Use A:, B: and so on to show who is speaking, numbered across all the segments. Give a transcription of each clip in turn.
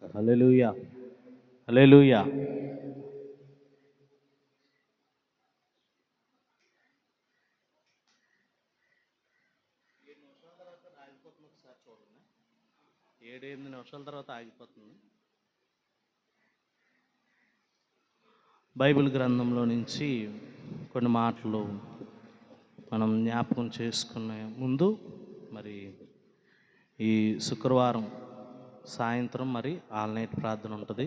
A: హల్లెలూయా, హల్లెలూయా. ఏడు ఎనిమిది నిమిషాల తర్వాత ఆగిపోతుంది. బైబిల్ గ్రంథంలో నుంచి కొన్ని మాటలు మనం జ్ఞాపకం చేసుకునే ముందు మరి ఈ శుక్రవారం సాయంత్రం మరి ఆల్ నైట్ ప్రార్థన ఉంటుంది,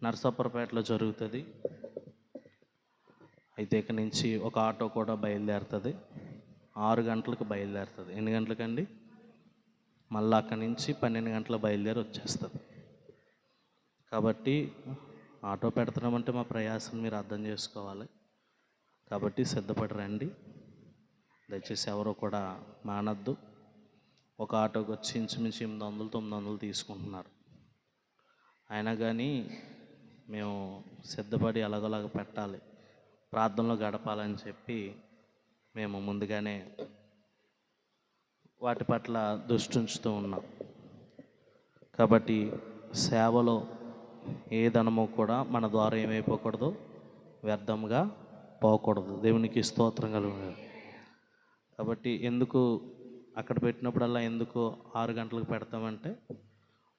A: నరసాపురపేటలో జరుగుతుంది. అయితే ఇక్కడి నుంచి ఒక ఆటో కూడా బయలుదేరుతుంది, 6 గంటలకు బయలుదేరుతుంది. ఎన్ని గంటలకండి? మళ్ళీ అక్కడి నుంచి 12 గంటలకు బయలుదేరి వచ్చేస్తుంది. కాబట్టి ఆటో పెడుతున్నామంటే మా ప్రయాసం మీరు అర్థం చేసుకోవాలి. కాబట్టి సిద్ధపడి రండి, దయచేసి ఎవరో కూడా మానద్దు. ఒక ఆటోకి వచ్చి ఇంచుమించు 800-900 తీసుకుంటున్నారు. అయినా కానీ మేము సిద్ధపడి అలాగలాగ పెట్టాలి, ప్రార్థనలో గడపాలని చెప్పి మేము ముందుగానే వాటి పట్ల దృష్టి ఉంచుతూ ఉన్నాం. కాబట్టి సేవలో ఏ ధనమో కూడా మన ద్వారా ఏమైపోకూడదు, వ్యర్థంగా పోకూడదు. దేవునికి స్తోత్రం కలుగును. కాబట్టి ఎందుకు అక్కడ పెట్టినప్పుడల్లా ఎందుకు 6 గంటలకు పెడతామంటే,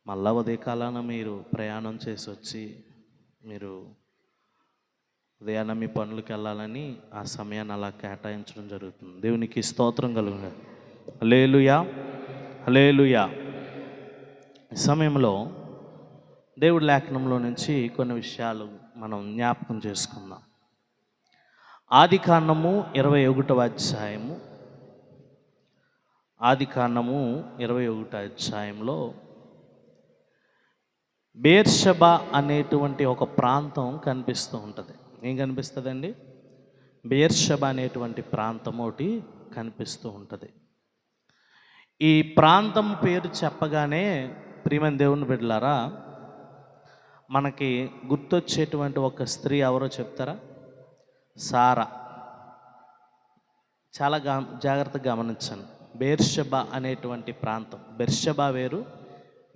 A: మళ్ళా ఉదయకాలాన మీరు ప్రయాణం చేసి వచ్చి మీరు ఉదయాన్నే మీ పనులకు వెళ్ళాలని ఆ సమయాన్ని అలా కేటాయించడం జరుగుతుంది. దేవునికి స్తోత్రం కలుగును. హల్లెలూయా, హల్లెలూయా. ఈ సమయంలో దేవుడి లేఖనంలో నుంచి కొన్ని విషయాలు మనం జ్ఞాపకం చేసుకుందాం. ఆదికాండము 21వ అధ్యాయము, ఆదికాండము 21వ అధ్యాయంలో బేర్షెబా అనేటువంటి ఒక ప్రాంతం కనిపిస్తూ ఉంటుంది. ఏం కనిపిస్తుందండి? బేర్షెబా అనేటువంటి ప్రాంతం ఒకటి కనిపిస్తూ ఉంటుంది. ఈ ప్రాంతం పేరు చెప్పగానే ప్రియమైన దేవుని బిడ్డలారా, మనకి గుర్తొచ్చేటువంటి ఒక స్త్రీ ఎవరో చెప్తారా? సారా. చాలా జాగ్రత్తగా గమనించండి. బేర్షెబా అనేటువంటి ప్రాంతం, బెర్షెబా వేరు,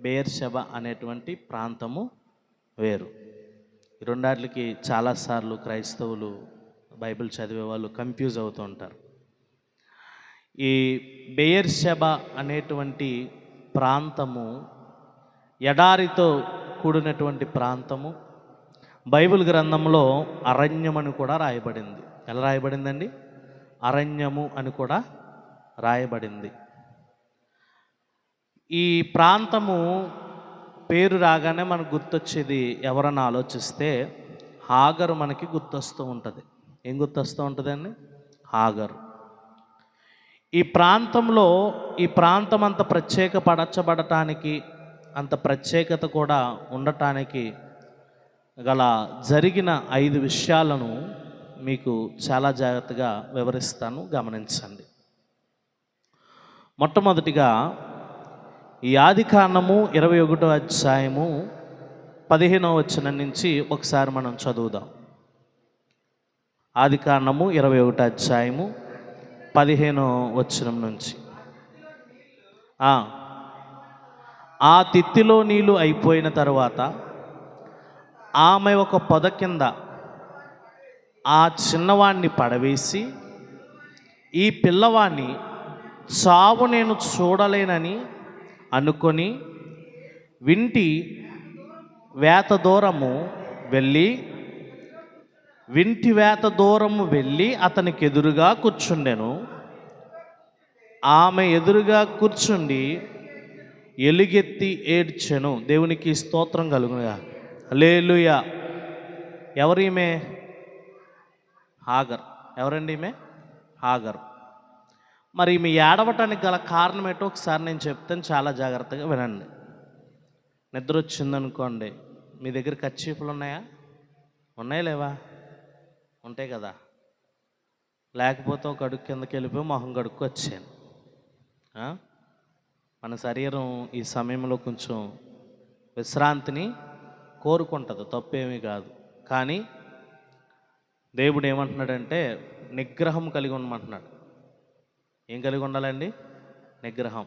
A: బేర్షెబా అనేటువంటి ప్రాంతము వేరు. ఈ రెండాటికి చాలాసార్లు క్రైస్తవులు, బైబిల్ చదివే వాళ్ళు కన్ఫ్యూజ్ అవుతూ ఉంటారు. ఈ బెయేర్షెబా అనేటువంటి ప్రాంతము ఎడారితో కూడినటువంటి ప్రాంతము. బైబిల్ గ్రంథంలో అరణ్యం అని కూడా రాయబడింది. ఎలా రాయబడిందండి? అరణ్యము అని కూడా రాయబడింది. ఈ ప్రాంతము పేరు రాగానే మనకు గుర్తొచ్చేది ఎవరన్నా ఆలోచిస్తే హాగరు మనకి గుర్తొస్తూ ఉంటుంది. ఏం గుర్తొస్తూ ఉంటుందండి? హాగరు. ఈ ప్రాంతంలో, ఈ ప్రాంతం అంత ప్రత్యేకపరచబడటానికి, అంత ప్రత్యేకత కూడా ఉండటానికి గల జరిగిన 5 విషయాలను మీకు చాలా జాగ్రత్తగా వివరిస్తాను, గమనించండి. మొట్టమొదటిగా ఈ ఆదికాండము 21వ అధ్యాయము 15వ వచనం నుంచి ఒకసారి మనం చదువుదాం. ఆదికాండము 21వ అధ్యాయము 15వ వచనం నుంచి. ఆ తిత్తిలో నీళ్లు అయిపోయిన తరువాత ఆమె ఒక పొద కింద ఆ చిన్నవాణ్ణి పడవేసి, ఈ పిల్లవాణ్ణి చావు నేను చూడలేనని అనుకొని వింటి వేత దూరము వెళ్ళి అతనికి ఎదురుగా కూర్చుండెను. ఆమె ఎదురుగా కూర్చుండి ఎలుగెత్తి ఏడ్చెను. దేవునికి స్తోత్రం కలుగునుగా. హల్లెలూయా. ఎవరు ఈమె? హాగర్. ఎవరండి ఈమె? హాగర్. మరి ఈమె ఏడవటానికి గల కారణం ఏంటో ఒకసారి నేను చెప్తాను, చాలా జాగ్రత్తగా వినండి. నిద్ర వచ్చిందనుకోండి, మీ దగ్గర కర్చీఫ్లు ఉన్నాయా? ఉన్నాయా లేవా? ఉంటాయి కదా. లేకపోతే ఒక అడుగు కిందకి వెళ్ళిపోయి మొహం కడుక్కు వచ్చాను. మన శరీరం ఈ సమయంలో కొంచెం విశ్రాంతిని కోరుకుంటుంది, తప్పేమీ కాదు. కానీ దేవుడు ఏమంటున్నాడంటే నిగ్రహం కలిగి ఉండమంటున్నాడు. ఏం కలిగి ఉండాలండి? నిగ్రహం.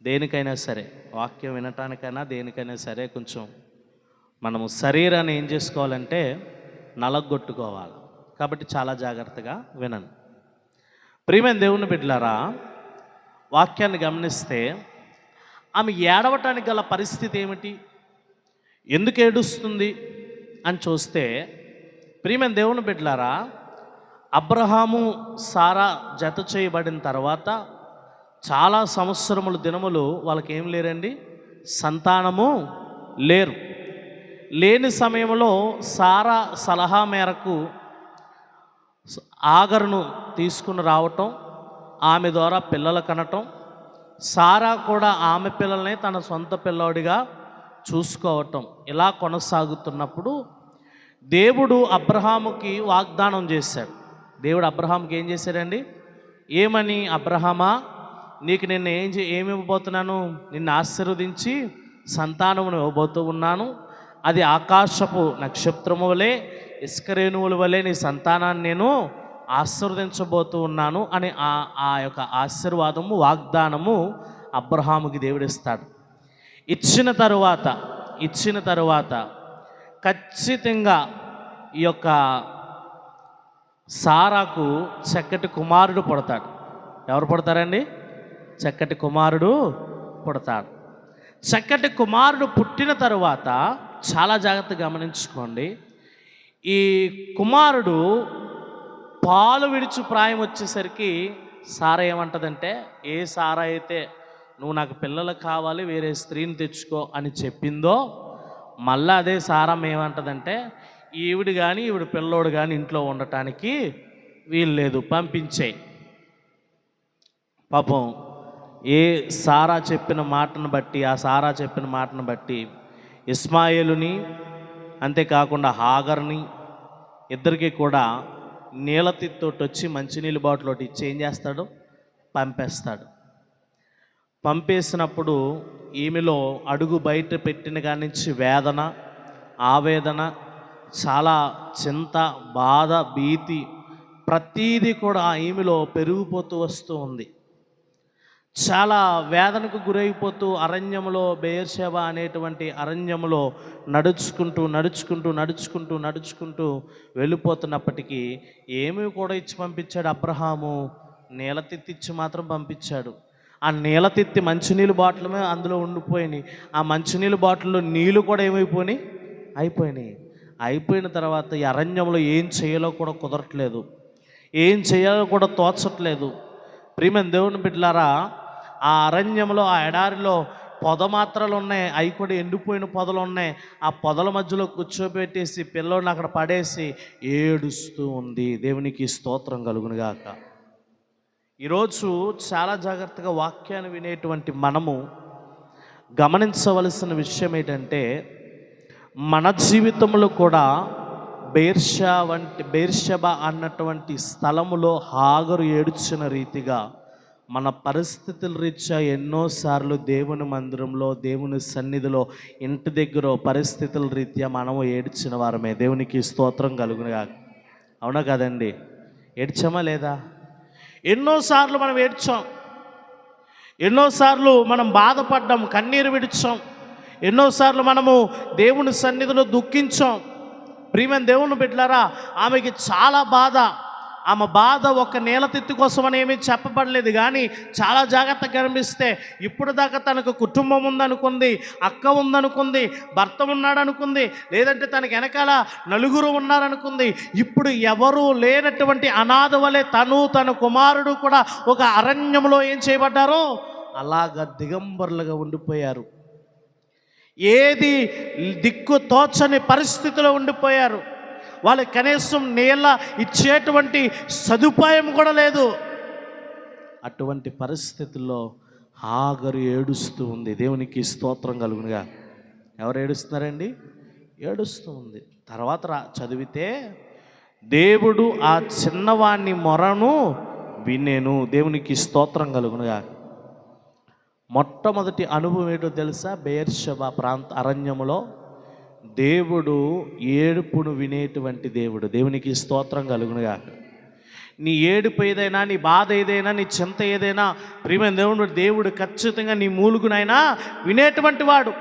A: దేనికైనా సరే, వాక్యం వినటానికైనా దేనికైనా సరే కొంచెం మనము శరీరాన్ని ఏం చేసుకోవాలంటే నలగొట్టుకోవాలి. కాబట్టి చాలా జాగ్రత్తగా వినండి. ప్రియమైన దేవుని బిడ్డలారా, వాక్యాన్ని గమనిస్తే ఆమె ఏడవటానికి గల పరిస్థితి ఏమిటి, ఎందుకు ఏడుస్తుంది అని చూస్తే, ప్రియమైన దేవుని బిడ్డలారా, అబ్రహాము సారా జత చేయబడిన తర్వాత చాలా సంవత్సరములు దినములు వాళ్ళకి ఏం లేరండి, సంతానము లేరు. లేని సమయంలో సారా సలహా మేరకు ఆగరును తీసుకుని రావటం, ఆమె ద్వారా పిల్లలు కనటం, సారా కూడా ఆమె పిల్లల్ని తన సొంత పిల్లోడిగా చూసుకోవటం, ఇలా కొనసాగుతున్నప్పుడు దేవుడు అబ్రహాముకి వాగ్దానం చేశాడు. దేవుడు అబ్రహాంకి ఏం చేశాడండి, ఏమని, అబ్రహామా నీకు నిన్ను ఏమి ఇవ్వబోతున్నాను, నిన్ను ఆశీర్వదించి సంతానమును ఇవ్వబోతూ ఉన్నాను. అది ఆకాశపు నక్షత్రము వలె ఇసుకరేణువుల వలె నీ సంతానాన్ని నేను ఆశీర్వదించబోతూ ఉన్నాను అని ఆ యొక్క ఆశీర్వాదము, వాగ్దానము అబ్రహాముకి దేవుడిస్తాడు. ఇచ్చిన తరువాత ఖచ్చితంగా ఈ యొక్క సారాకు చక్కటి కుమారుడు పుడతాడు. ఎవరు పుడతారండి? చక్కటి కుమారుడు పుడతాడు. చక్కటి కుమారుడు పుట్టిన తరువాత చాలా జాగ్రత్తగా గమనించుకోండి. ఈ కుమారుడు పాలు విడిచి ప్రాయం వచ్చేసరికి సారా ఏమంటదంటే, ఏ సారా అయితే నువ్వు నాకు పిల్లలు కావాలి వేరే స్త్రీని తెచ్చుకో అని చెప్పిందో, మళ్ళీ అదే సారా ఏమంటదంటే, ఈవిడ కానీ ఈవిడ పిల్లోడు కానీ ఇంట్లో ఉండటానికి వీలు లేదు, పంపించేయి. పాపం ఆ సారా చెప్పిన మాటను బట్టి ఇస్మాయేలుని అంతేకాకుండా హాగర్ని ఇద్దరికి కూడా నీళ్ళతితోటి వచ్చి మంచినీళ్ళు బాటిల్ ఒకటి ఇచ్చి ఏం చేస్తాడు, పంపేస్తాడు. పంపేసినప్పుడు ఈమెలో అడుగు బయట పెట్టిన కాడి నుంచి వేదన, ఆవేదన, చాలా చింత, బాధ, భీతి ప్రతీది కూడా ఈమెలో పెరిగిపోతూ వస్తూ ఉంది. చాలా వేదనకు గురైపోతూ అరణ్యములో, బెయేర్షెబా అనేటువంటి అరణ్యములో నడుచుకుంటూ వెళ్ళిపోతున్నప్పటికీ ఏమి కూడా ఇచ్చి పంపించాడు అబ్రహాము, నీళ్ళతిత్తి ఇచ్చి మాత్రం పంపించాడు. ఆ నీళ్ళతిత్తి మంచినీళ్ళు బాటిల్ అందులో ఉండిపోయినాయి. ఆ మంచినీళ్ళు బాటిల్లో నీళ్ళు కూడా అయిపోయిన తర్వాత ఈ అరణ్యంలో ఏం చేయాలో కూడా కుదరట్లేదు, ఏం చేయాలో కూడా తోచట్లేదు. ప్రియమైన దేవుని బిడ్డలారా, ఆ అరణ్యంలో, ఆ ఎడారిలో పొదమాత్రలు ఉన్నాయి, అవి కూడా ఎండిపోయిన పొదలు ఉన్నాయి. ఆ పొదల మధ్యలో కూర్చోబెట్టేసి పిల్లోడిని అక్కడ పడేసి ఏడుస్తూ ఉంది. దేవునికి స్తోత్రం కలుగునుగాక. ఈరోజు చాలా జాగ్రత్తగా వాక్యాన్ని వినేటువంటి మనము గమనించవలసిన విషయం ఏంటంటే, మన జీవితంలో కూడా బెయేర్షెబా అన్నటువంటి స్థలములో హాగరు ఏడ్చిన రీతిగా మన పరిస్థితుల రీత్యా ఎన్నోసార్లు దేవుని మందిరంలో, దేవుని సన్నిధిలో, ఇంటి దగ్గర పరిస్థితుల రీత్యా మనము ఏడ్చిన వారమే. దేవునికి స్తోత్రం కలుగునుగా. అవునా కదండి? ఏడ్చామా లేదా? ఎన్నోసార్లు మనం ఏడ్చాం, ఎన్నోసార్లు మనం బాధపడ్డాం, కన్నీరు విడిచాం, ఎన్నోసార్లు మనము దేవుని సన్నిధిలో దుఃఖించాం. ప్రియమైన దేవుని బిడ్డలారా, ఆమెకి చాలా బాధ. ఆమె బాధ ఒక నీళ్ళతిత్తి కోసం అని ఏమీ చెప్పబడలేదు, కానీ చాలా జాగ్రత్తగా కనిపిస్తే ఇప్పుడు దాకా తనకు కుటుంబం ఉందనుకుంది, అక్క ఉందనుకుంది, భర్త ఉన్నాడు అనుకుంది, లేదంటే తనకి వెనకాల నలుగురు ఉన్నారనుకుంది. ఇప్పుడు ఎవరూ లేనటువంటి అనాథ వలె తన కుమారుడు కూడా ఒక అరణ్యంలో ఏం చేయబడ్డారో అలాగా దిగంబరులుగా ఉండిపోయారు. ఏది దిక్కు తోచని పరిస్థితిలో ఉండిపోయారు. వాళ్ళకి కనీసం నీళ్ళ ఇచ్చేటువంటి సదుపాయం కూడా లేదు. అటువంటి పరిస్థితుల్లో హాగరు ఏడుస్తూ ఉంది. దేవునికి స్తోత్రం కలుగునుగా. ఎవరు ఏడుస్తున్నారండి? ఏడుస్తూ ఉంది. తర్వాత చదివితే దేవుడు ఆ చిన్నవాణ్ణి మొరను వినేను. దేవునికి స్తోత్రం కలుగునుగా. మొట్టమొదటి అనుభవం ఏంటో తెలుసా? బెయేర్షెబా ప్రాంత అరణ్యములో దేవుడు ఏడుపును వినేటువంటి దేవుడు. దేవునికి స్తోత్రం కలుగునుగా. నీ ఏడుపు ఏదైనా, నీ బాధ ఏదైనా, నీ చింత ఏదైనా ప్రియమైన దేవుడు ఖచ్చితంగా నీ మూలుగునైనా వినేటువంటి వాడు.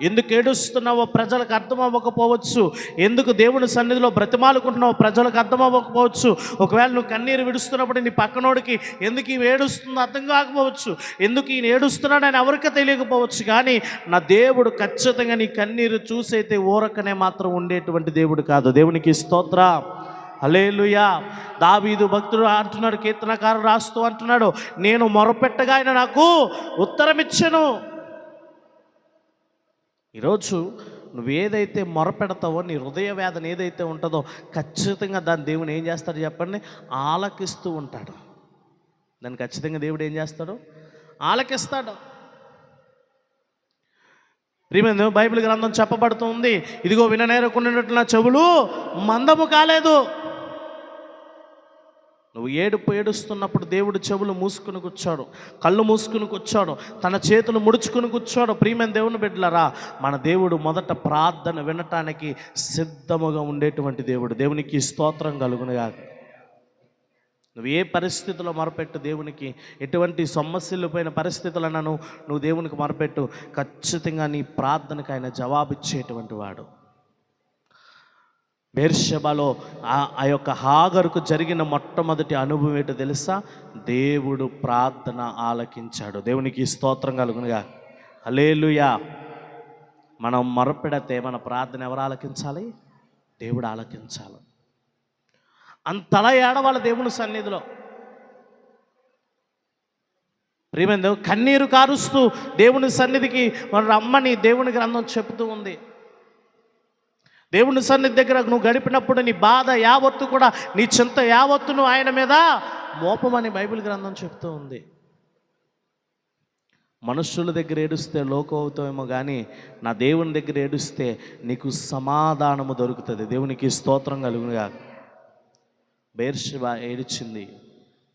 A: ఎందుకు ఏడుస్తున్నావో ప్రజలకు అర్థం అవ్వకపోవచ్చు, ఎందుకు దేవుని సన్నిధిలో బ్రతిమాలుకుంటున్నావో ప్రజలకు అర్థం అవ్వకపోవచ్చు, ఒకవేళ నువ్వు కన్నీరు విడుస్తున్నప్పుడు నీ పక్కనోడికి ఎందుకు ఈమె ఏడుస్తుందో అర్థం కాకపోవచ్చు, ఎందుకు ఈయన ఏడుస్తున్నాడు అని ఎవరికీ తెలియకపోవచ్చు. కానీ నా దేవుడు ఖచ్చితంగా నీ కన్నీరు చూసైతే ఊరకనే మాత్రం ఉండేటువంటి దేవుడు కాదు. దేవునికి స్తోత్రం, హల్లెలూయా. దావీదు భక్తుడు అంటున్నాడు, కీర్తనకారుడు రాస్తూ అంటున్నాడు, నేను మొరపెట్టగా ఆయన నాకు ఉత్తరం ఇచ్చెను. ఈరోజు నువ్వు ఏదైతే మొరపెడతావో, నీ హృదయ వేదన ఏదైతే ఉంటుందో ఖచ్చితంగా దాన్ని దేవుని ఏం చేస్తాడు చెప్పండి, ఆలకిస్తూ ఉంటాడు. దాన్ని ఖచ్చితంగా దేవుడు ఏం చేస్తాడు, ఆలకిస్తాడు. ప్రియమైన బైబిల్ గ్రంథం చెప్పబడుతుంది, ఇదిగో విననేరకున్నట్లు నా చెవులు మందము కాలేదు. నువ్వు ఏడుస్తున్నప్పుడు దేవుడు చెవులు మూసుకుని కూర్చోడు, కళ్ళు మూసుకుని కూర్చోడు, తన చేతులు ముడుచుకుని కూర్చోడు. ప్రియమైన దేవుని బిడ్డలారా, మన దేవుడు మొదట ప్రార్థన వినటానికి సిద్ధముగా ఉండేటువంటి దేవుడు. దేవునికి స్తోత్రం కలుగునుగా. నువ్వు ఏ పరిస్థితిలో మొరపెట్టు దేవునికి, ఎటువంటి సమస్యలు పోయిన పరిస్థితులను నువ్వు దేవునికి మొరపెట్టు, ఖచ్చితంగా నీ ప్రార్థనకు ఆయన జవాబిచ్చేటువంటి వాడు. బెర్షెబాలో ఆ యొక్క హాగరుకు జరిగిన మొట్టమొదటి అనుభవం ఏంటో తెలుసా, దేవుడు ప్రార్థన ఆలకించాడు. దేవునికి స్తోత్రం కలుగునుగా, హల్లెలూయా. మనం మొరపెడితే మన ప్రార్థన ఎవరు ఆలకించాలి, దేవుడు ఆలకించాలి. అంతలా ఏడవాలి దేవుని సన్నిధిలో. ప్రియమైన కన్నీరు కారుస్తూ దేవుని సన్నిధికి మన రమ్మని దేవుని గ్రంథం చెబుతూ ఉంది. దేవుని సన్నిధి దగ్గర నువ్వు గడిపినప్పుడు నీ బాధ యావత్తు కూడా, నీ చింత యావత్తును ఆయన మీద మోపమని బైబిల్ గ్రంథం చెప్తూ ఉంది. మనుషుల దగ్గర ఏడుస్తే లోకం అవుతావేమో, కానీ నా దేవుని దగ్గర ఏడుస్తే నీకు సమాధానము దొరుకుతుంది. దేవునికి స్తోత్రం కలుగునుగా. బెర్షెబా ఏడిచింది,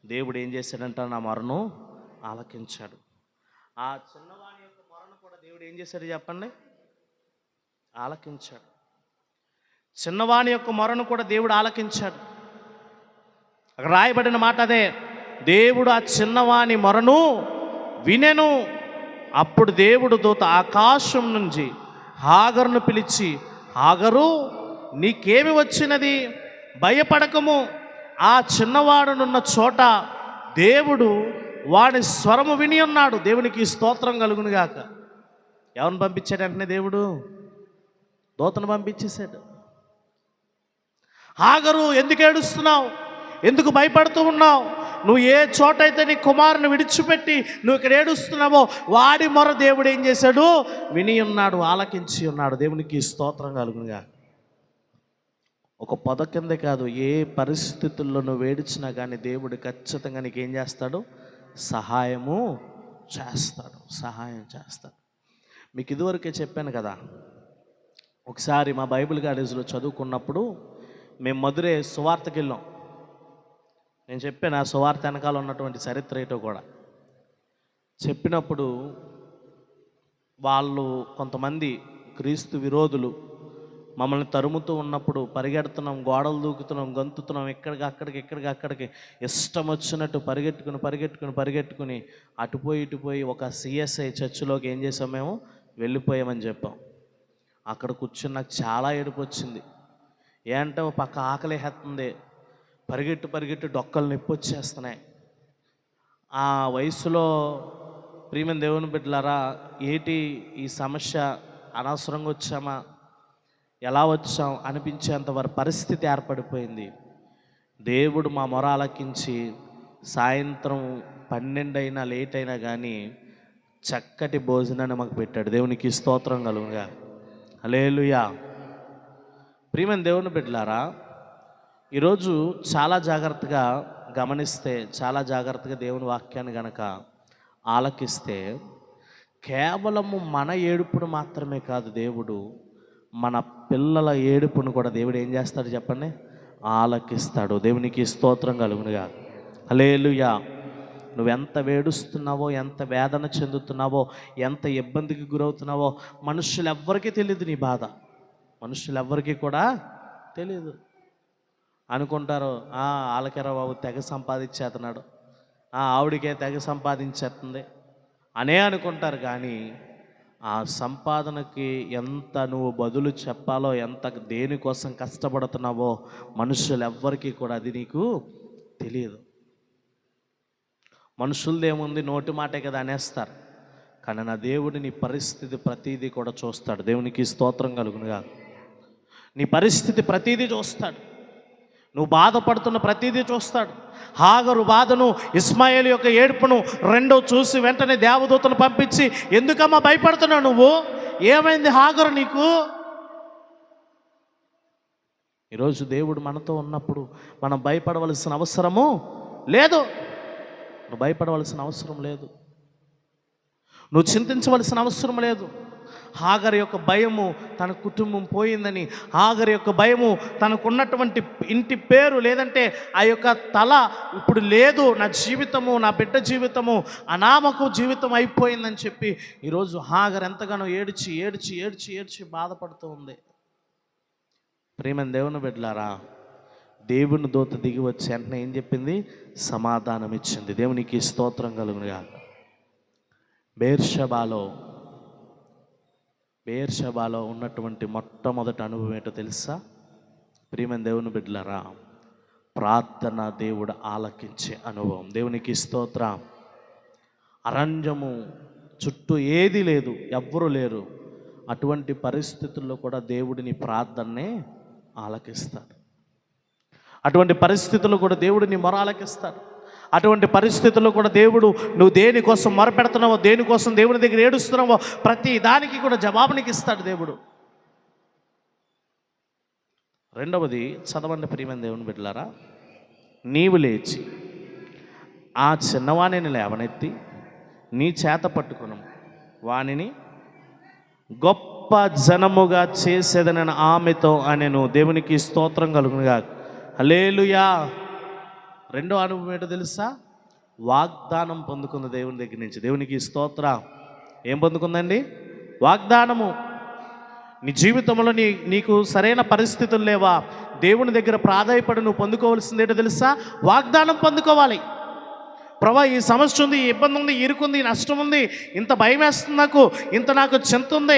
A: దేవుడు ఏం చేశాడంట, నా మొరను ఆలకించాడు. ఆ చిన్నవాని యొక్క మొరను కూడా దేవుడు ఏం చేశాడు చెప్పండి, ఆలకించాడు. చిన్నవాని యొక్క మొరను కూడా దేవుడు ఆలకించాడు. అక్కడ రాయబడిన మాట అదే, దేవుడు ఆ చిన్నవాని మొరను వినెను. అప్పుడు దేవుడు దూత ఆకాశం నుంచి హాగరును పిలిచి, హాగరు నీకేమి వచ్చినది, భయపడకము, ఆ చిన్నవాడునున్న చోట దేవుడు వాడి స్వరము విని ఉన్నాడు. దేవునికి స్తోత్రం కలుగునుగాక. ఎవరిని పంపించాడు అంటే దేవుడు దూతను పంపించేశాడు. హాగరు ఎందుకు ఏడుస్తున్నావు, ఎందుకు భయపడుతూ ఉన్నావు, నువ్వు ఏ చోటైతే నీ కుమారుని విడిచిపెట్టి నువ్వు ఇక్కడ ఏడుస్తున్నావో వాడి మొర దేవుడు ఏం చేశాడు, విని ఉన్నాడు, ఆలకించి ఉన్నాడు. దేవునికి స్తోత్రం కలుగునుగా. ఒక పొద కింద కాదు, ఏ పరిస్థితుల్లో నువ్వు ఏడిచినా కానీ దేవుడు ఖచ్చితంగా నీకు ఏం చేస్తాడు, సహాయము చేస్తాడు, సహాయం చేస్తాడు. మీకు ఇదివరకే చెప్పాను కదా, ఒకసారి మా బైబిల్ కాలేజీలో చదువుకున్నప్పుడు మేము మధురై సువార్తకి వెళ్ళాం. నేను చెప్పాను ఆ సువార్త వెనకాల ఉన్నటువంటి చరిత్ర ఏటో కూడా. చెప్పినప్పుడు వాళ్ళు కొంతమంది క్రీస్తు విరోధులు మమ్మల్ని తరుముతూ ఉన్నప్పుడు పరిగెడుతున్నాం, గోడలు దూకుతున్నాం, గంతుతున్నాం, ఇక్కడికి అక్కడికి ఇష్టం వచ్చినట్టు పరిగెట్టుకుని అటుపోయి ఒక సిఎస్ఐ చర్చిలోకి ఏం చేసాం, మేము వెళ్ళిపోయామని చెప్పాం. అక్కడ కూర్చుని నాకు చాలా ఏడుపు వచ్చింది. ఏంటో పక్క ఆకలి హెత్తుంది, పరిగెట్టు డొక్కలు నొప్పి వచ్చేస్తున్నాయి. ఆ వయసులో ప్రియమైన దేవుని బిడ్డలారా, ఏంటి ఈ సమస్య, అనవసరంగా వచ్చామా, ఎలా వచ్చాం అనిపించేంత వారి పరిస్థితి ఏర్పడిపోయింది. దేవుడు మా మొర ఆలకించి సాయంత్రం 12 అయినా లేట్ అయినా కానీ చక్కటి భోజనాన్ని మాకు పెట్టాడు. దేవునికి స్తోత్రం కలుగుగా, హల్లెలూయా. ప్రియమైన దేవుని బిడ్డలారా, ఈరోజు చాలా జాగ్రత్తగా గమనిస్తే, చాలా జాగ్రత్తగా దేవుని వాక్యాన్ని గనక ఆలకిస్తే, కేవలము మన ఏడుపును మాత్రమే కాదు, దేవుడు మన పిల్లల ఏడుపును కూడా దేవుడు ఏం చేస్తాడు చెప్పండి, ఆలకిస్తాడు. దేవునికి స్తోత్రం కలుగునుగా, హల్లెలూయా. నువ్వెంత వేడుస్తున్నావో, ఎంత వేదన చెందుతున్నావో, ఎంత ఇబ్బందికి గురవుతున్నావో మనుషులు ఎవ్వరికీ తెలియదు. నీ బాధ మనుషులు ఎవ్వరికీ కూడా తెలియదు. అనుకుంటారు, ఆలకెరా బాబు తెగ సంపాదించేస్తున్నాడు, ఆవిడికే తెగ సంపాదించేస్తుంది అనే అనుకుంటారు. కానీ ఆ సంపాదనకి ఎంత నువ్వు బదులు చెప్పాలో, ఎంత దేనికోసం కష్టపడుతున్నావో మనుషులు ఎవ్వరికీ కూడా అది నీకు తెలియదు. మనుషులదేముంది, నోటి మాటే కదా అనేస్తారు. కానీ నా దేవుడు నీ పరిస్థితి ప్రతీదీ కూడా చూస్తాడు. దేవునికి స్తోత్రం కలుగునుగా. నీ పరిస్థితి ప్రతీదీ చూస్తాడు. నువ్వు బాధపడుతున్న ప్రతీదీ చూస్తాడు. హాగరు బాధను, ఇస్మాయేలు యొక్క ఏడుపును రెండో చూసి వెంటనే దేవదూతను పంపించి, ఎందుకమ్మా భయపడుతున్నావు నువ్వు, ఏమైంది హాగరు నీకు? ఈరోజు దేవుడు మనతో ఉన్నప్పుడు మనం భయపడవలసిన అవసరము లేదు. నువ్వు భయపడవలసిన అవసరం లేదు. నువ్వు చింతించవలసిన అవసరం లేదు. హాగరు యొక్క భయము తన కుటుంబం పోయిందని, హాగరు యొక్క భయము తనకున్నటువంటి ఇంటి పేరు లేదంటే ఆ యొక్క తల ఇప్పుడు లేదు, నా జీవితము, నా బిడ్డ జీవితము అనామకు జీవితం అయిపోయిందని చెప్పి ఈరోజు హాగరు ఎంతగానో ఏడ్చి ఏడ్చి ఏడ్చి ఏడ్చి బాధపడుతూ ఉంది. ప్రేమని దేవుని బిడ్డలారా, దేవుని దూత దిగి వచ్చి వెంటనే ఏం చెప్పింది? సమాధానం ఇచ్చింది. దేవునికి స్తోత్రం కలుగునుగా. బెయేర్షెబాలో ఉన్నటువంటి మొట్టమొదటి అనుభవం ఏంటో తెలుసా? ప్రియమైన దేవుని బిడ్డలారా, ప్రార్థన దేవుడు ఆలకించే అనుభవం. దేవునికి స్తోత్రం. అరణ్యము చుట్టూ ఏది లేదు, ఎవ్వరూ లేరు. అటువంటి పరిస్థితుల్లో కూడా దేవుడిని ప్రార్థననే ఆలకిస్తాడు. అటువంటి పరిస్థితుల్లో కూడా దేవుడిని మొర ఆలకిస్తాడు. అటువంటి పరిస్థితుల్లో కూడా దేవుడు నువ్వు దేనికోసం మొరపెడుతున్నావో, దేనికోసం దేవుని దగ్గర ఏడుస్తున్నావో ప్రతి దానికి కూడా జవాబునికి ఇస్తాడు దేవుడు. రెండవది చదవండి ప్రియమైన దేవుని బిడ్డలారా. నీవు లేచి ఆ చిన్నవాణిని లేవనెత్తి నీ చేత పట్టుకును, వానిని గొప్ప జనముగా చేసేదనని ఆమెతో అనెను. దేవునికి స్తోత్రం కలుగునుగా. హల్లెలూయా. రెండో అనుభవం ఏంటో తెలుసా? వాగ్దానం పొందుకుంది దేవుని దగ్గర నుంచి. దేవునికి స్తోత్రం. ఏం పొందుకుందండి? వాగ్దానము. నీ జీవితంలో నీకు సరైన పరిస్థితులు లేవా? దేవుని దగ్గర ప్రాధాయపడి నువ్వు పొందుకోవాల్సింది ఏంటో తెలుసా? వాగ్దానం పొందుకోవాలి. ప్రభా, ఈ సమస్య ఉంది, ఈ ఇబ్బంది ఉంది, ఇరుకుంది, ఈ నష్టం ఉంది, ఇంత భయం వేస్తుంది, నాకు చింత ఉంది,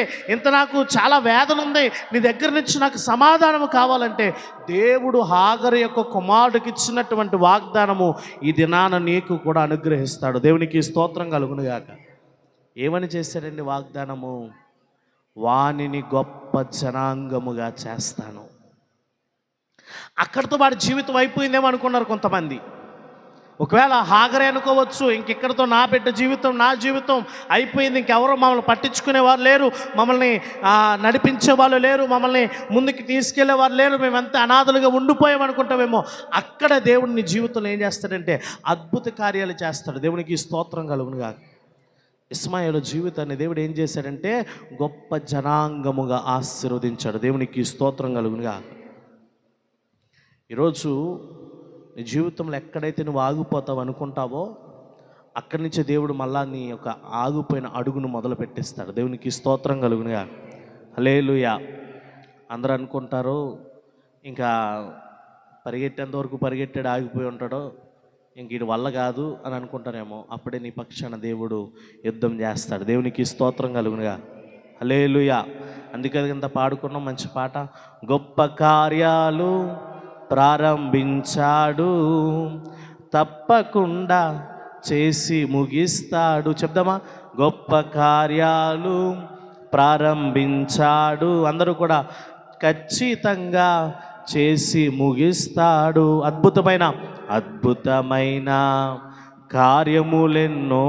A: నాకు చాలా వేదన ఉంది, నీ దగ్గర నుంచి నాకు సమాధానము కావాలంటే దేవుడు హాగరు యొక్క కుమారుడికి ఇచ్చినటువంటి వాగ్దానము ఈ దినాన నీకు కూడా అనుగ్రహిస్తాడు. దేవునికి స్తోత్రం కలుగునుగాక. ఏమని చేశాడండి వాగ్దానము? వానిని గొప్ప జనాంగముగా చేస్తాను. అక్కడితో వాడి జీవితం అయిపోయిందేమో అనుకున్నారు కొంతమంది. ఒకవేళ హాగరే అనుకోవచ్చు, ఇంకెక్కడితో నా బిడ్డ జీవితం, నా జీవితం అయిపోయింది, ఇంకెవరో మమ్మల్ని పట్టించుకునేవారు లేరు, మమ్మల్ని నడిపించే వాళ్ళు లేరు, మమ్మల్ని ముందుకు తీసుకెళ్లేవారు లేరు, మేమంతా అనాథలుగా ఉండిపోయామనుకుంటామేమో. అక్కడ దేవుడు నీ జీవితంలో ఏం చేస్తాడంటే అద్భుత కార్యాలు చేస్తాడు. దేవునికి స్తోత్రం కలుగునుగా. ఇస్మాయేలు జీవితాన్ని దేవుడు ఏం చేశాడంటే గొప్ప జనాంగముగా ఆశీర్వదించాడు. దేవునికి స్తోత్రం కలుగునుగా. ఈరోజు నీ జీవితంలో ఎక్కడైతే నువ్వు ఆగిపోతావు అనుకుంటావో అక్కడి నుంచి దేవుడు మళ్ళా నీ యొక్క ఆగిపోయిన అడుగును మొదలు పెట్టిస్తాడు. దేవునికి స్తోత్రం కలుగునుగా. హల్లెలూయా. అందరూ అనుకుంటారు ఇంకా పరిగెట్టేంత వరకు పరిగెట్టాడు, ఆగిపోయి ఉంటాడో, ఇంక వీడి వల్ల కాదు అని అనుకుంటారేమో. అప్పుడే నీ పక్షాన దేవుడు యుద్ధం చేస్తాడు. దేవునికి స్తోత్రం కలుగునుగా. హల్లెలూయా. అందుకే ఇంత పాడుకున్నాం మంచి పాట. గొప్ప కార్యాలు ప్రారంభించాడు, తప్పకుండా చేసి ముగిస్తాడు. చెప్దామా? గొప్ప కార్యాలు ప్రారంభించాడు. అందరూ కూడా ఖచ్చితంగా చేసి ముగిస్తాడు. అద్భుతమైన కార్యములెన్నో